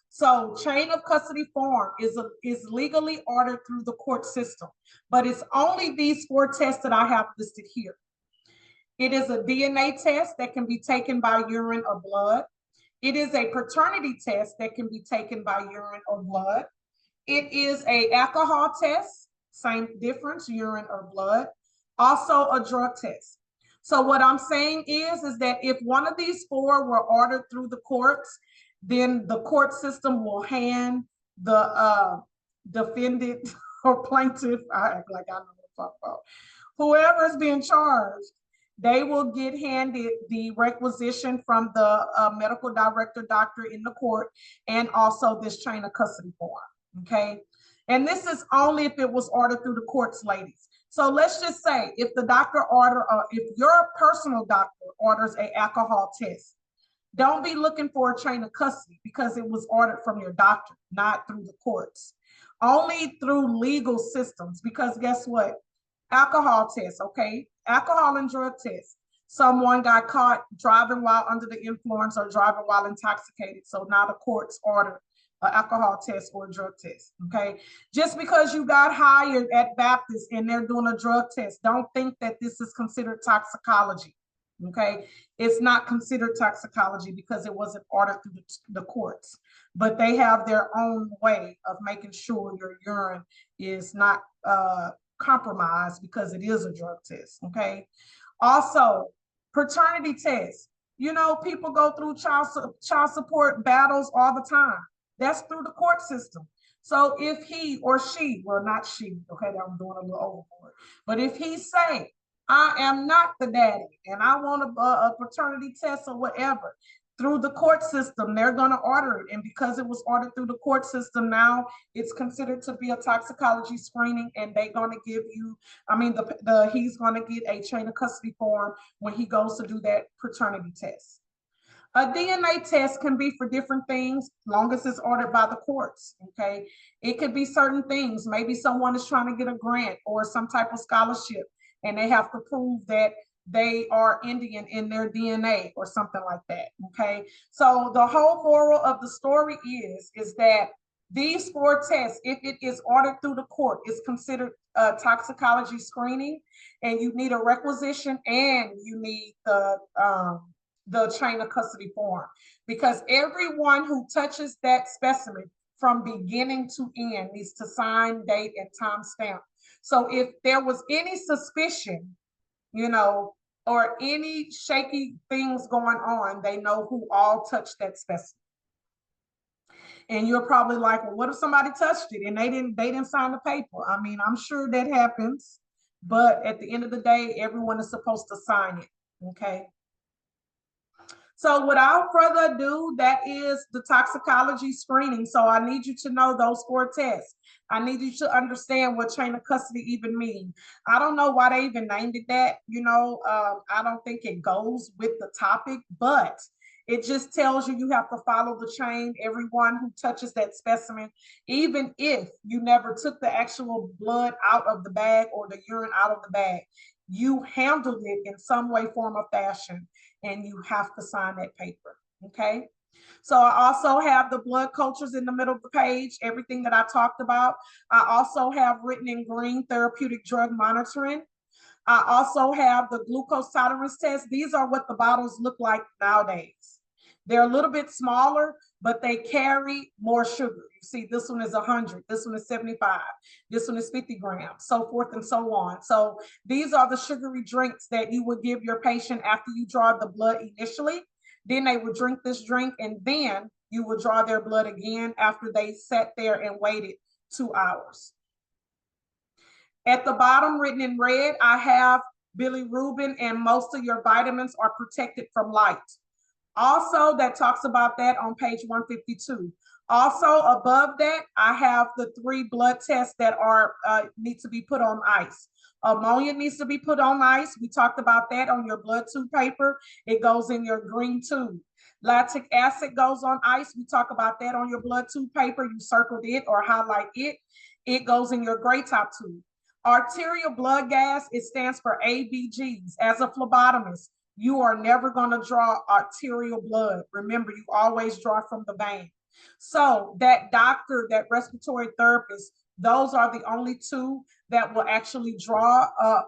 So chain of custody form is legally ordered through the court system, but it's only these 4 tests that I have listed here. It is a DNA test that can be taken by urine or blood. It is a paternity test that can be taken by urine or blood. It is a alcohol test, same difference, urine or blood. Also a drug test. So what I'm saying is that if one of these 4 were ordered through the courts, then the court system will hand the defendant or plaintiff, I act like I know what I'm talking about, whoever is being charged, they will get handed the requisition from the medical director, doctor in the court, and also this chain of custody form, okay? And this is only if it was ordered through the courts, ladies. So let's just say if the doctor if your personal doctor orders an alcohol test, don't be looking for a chain of custody because it was ordered from your doctor, not through the courts. Only through legal systems, because guess what? Alcohol tests, okay? Alcohol and drug tests. Someone got caught driving while under the influence or driving while intoxicated. So now the courts order an alcohol test or a drug test, okay? Just because you got hired at Baptist and they're doing a drug test, don't think that this is considered toxicology, okay? It's not considered toxicology because it wasn't ordered through the courts, but they have their own way of making sure your urine is not compromised because it is a drug test, okay? Also, paternity tests. You know, people go through child support battles all the time. That's through the court system. So if he or she, well, not she, okay, I'm doing a little overboard, but if he say, I am not the daddy and I want a paternity test or whatever, through the court system, they're going to order it. And because it was ordered through the court system, now it's considered to be a toxicology screening, and they're going to give you, he's going to get a chain of custody form when he goes to do that paternity test. A DNA test can be for different things, long as it's ordered by the courts, okay? It could be certain things. Maybe someone is trying to get a grant or some type of scholarship, and they have to prove that they are Indian in their DNA or something like that, okay? So the whole moral of the story is that these 4 tests, if it is ordered through the court, is considered a toxicology screening, and you need a requisition and you need the chain of custody form, because everyone who touches that specimen from beginning to end needs to sign, date, and time stamp. So if there was any suspicion, you know, or any shaky things going on, they know who all touched that specimen. And you're probably like, well, what if somebody touched it and they didn't sign the paper? I mean, I'm sure that happens, but at the end of the day, everyone is supposed to sign it, okay? So without further ado, that is the toxicology screening. So I need you to know those 4 tests. I need you to understand what chain of custody even means. I don't know why they even named it that, you know, I don't think it goes with the topic, but it just tells you have to follow the chain. Everyone who touches that specimen, even if you never took the actual blood out of the bag or the urine out of the bag, you handled it in some way, form, or fashion, and you have to sign that paper, okay? So I also have the blood cultures in the middle of the page, everything that I talked about. I also have written in green therapeutic drug monitoring. I also have the glucose tolerance test. These are what the bottles look like nowadays. They're a little bit smaller, but they carry more sugar. You see, this one is 100, this one is 75, this one is 50 grams, so forth and so on. So these are the sugary drinks that you would give your patient after you draw the blood initially. Then they would drink this drink, and then you would draw their blood again after they sat there and waited 2 hours. At the bottom, written in red, I have bilirubin, and most of your vitamins are protected from light. Also, that talks about that on page 152. Also, above that, I have the 3 blood tests that are need to be put on ice. Ammonia needs to be put on ice. We talked about that on your blood tube paper. It goes in your green tube. Lactic acid goes on ice. We talk about that on your blood tube paper. You circled it or highlight it. It goes in your gray top tube. Arterial blood gas, it stands for ABGs. As a phlebotomist, You are never going to draw arterial blood. Remember, you always draw from the vein. So that doctor, that respiratory therapist, those are the only two that will actually draw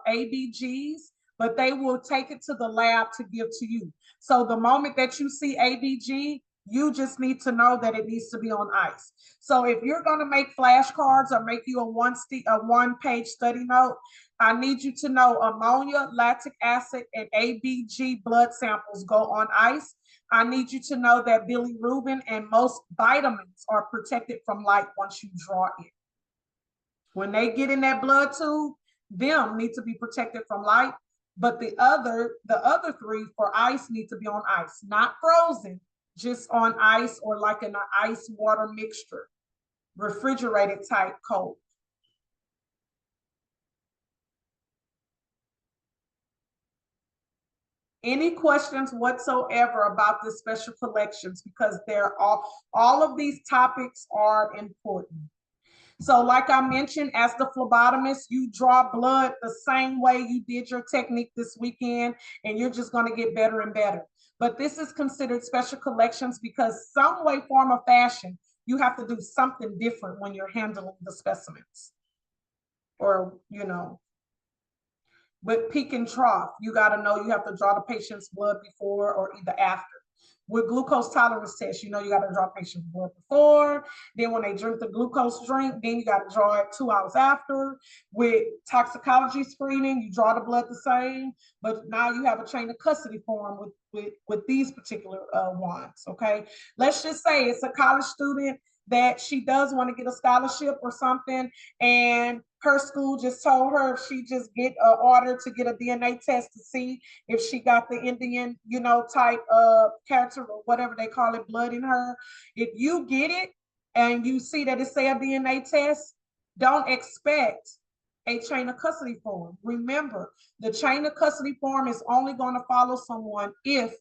ABGs, but they will take it to the lab to give to you. So the moment that you see ABG, you just need to know that it needs to be on ice. So if you're going to make flashcards or make you a one-page study note, I need you to know ammonia, lactic acid, and ABG blood samples go on ice. I need you to know that bilirubin and most vitamins are protected from light once you draw it. When they get in that blood tube, them need to be protected from light, but the other three for ice need to be on ice, not frozen, just on ice or like in an ice water mixture, refrigerated type cold. Any questions whatsoever about the special collections, because they're all of these topics are important. So like I mentioned, as the phlebotomist, you draw blood the same way you did your technique this weekend, and you're just going to get better and better. But this is considered special collections because some way, form, or fashion, you have to do something different when you're handling the specimens. Or, you know, with peak and trough, you got to know you have to draw the patient's blood before or either after. With glucose tolerance test, you know you got to draw patient's blood before. Then when they drink the glucose drink, then you got to draw it 2 hours after. With toxicology screening, you draw the blood the same, but now you have a chain of custody form with these particular ones. Okay, let's just say it's a college student that she does want to get a scholarship or something, and her school just told her if she just get an order to get a DNA test to see if she got the Indian, you know, type of character or whatever they call it, blood in her. If you get it and you see that it say a DNA test, don't expect a chain of custody form. Remember, the chain of custody form is only going to follow someone if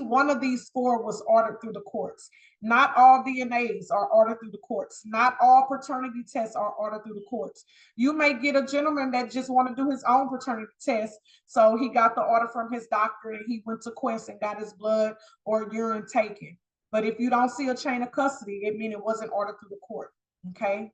one of these 4 was ordered through the courts. Not all DNAs are ordered through the courts. Not all paternity tests are ordered through the courts. You may get a gentleman that just want to do his own paternity test. So he got the order from his doctor and he went to Quest and got his blood or urine taken. But if you don't see a chain of custody, it means it wasn't ordered through the court. Okay.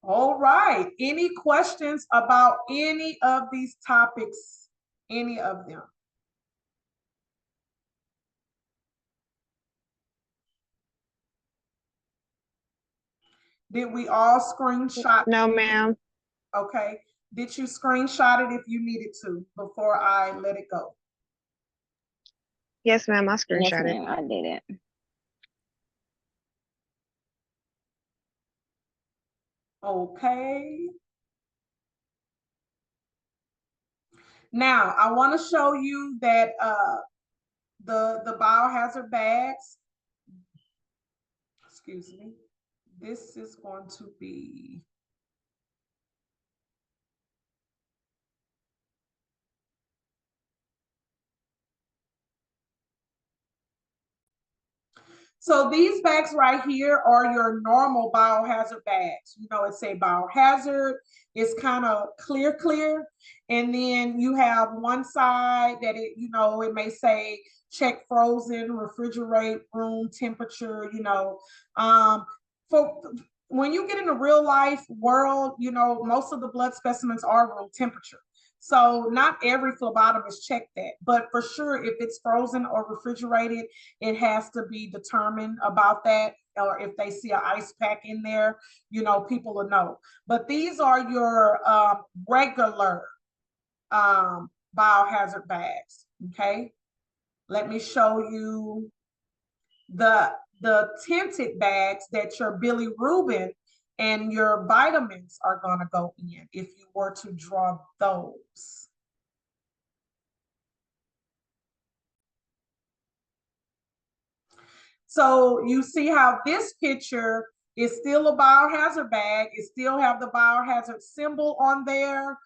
All right. Any questions about any of these topics? Any of them? Did we all screenshot? No, ma'am. Okay. Did you screenshot it if you needed to before I let it go? Yes, ma'am. I Yes, screenshot it. ma'am, I did it. Okay. Now I want to show you that the biohazard bags, excuse me, this is going to be so these bags right here are your normal biohazard bags. You know, it say biohazard, it's kind of clear. And then you have one side that it, you know, it may say check frozen, refrigerate, room temperature, you know. For when you get in the real life world, you know, most of the blood specimens are room temperature. So not every phlebotomist check that, but for sure, if it's frozen or refrigerated, it has to be determined about that. Or if they see an ice pack in there, you know, people will know. But these are your regular biohazard bags. Okay, let me show you the tinted bags that your bilirubin and your vitamins are going to go in if you were to draw those. So you see how this picture is still a biohazard bag. It still have the biohazard symbol on there.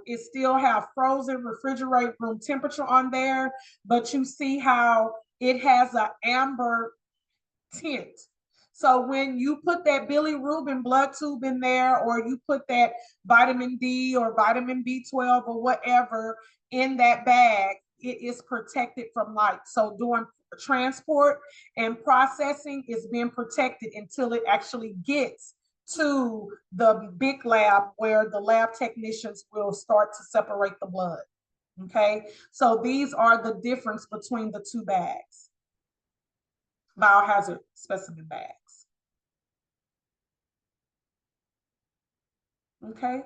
It still have frozen, refrigerate, room temperature on there, but you see how it has an amber tint. So when you put that bilirubin blood tube in there, or you put that vitamin D or vitamin B12 or whatever in that bag, it is protected from light. So during transport and processing, it's being protected until it actually gets to the big lab where the lab technicians will start to separate the blood. Okay, so these are the difference between the two bags, biohazard specimen bags. Okay.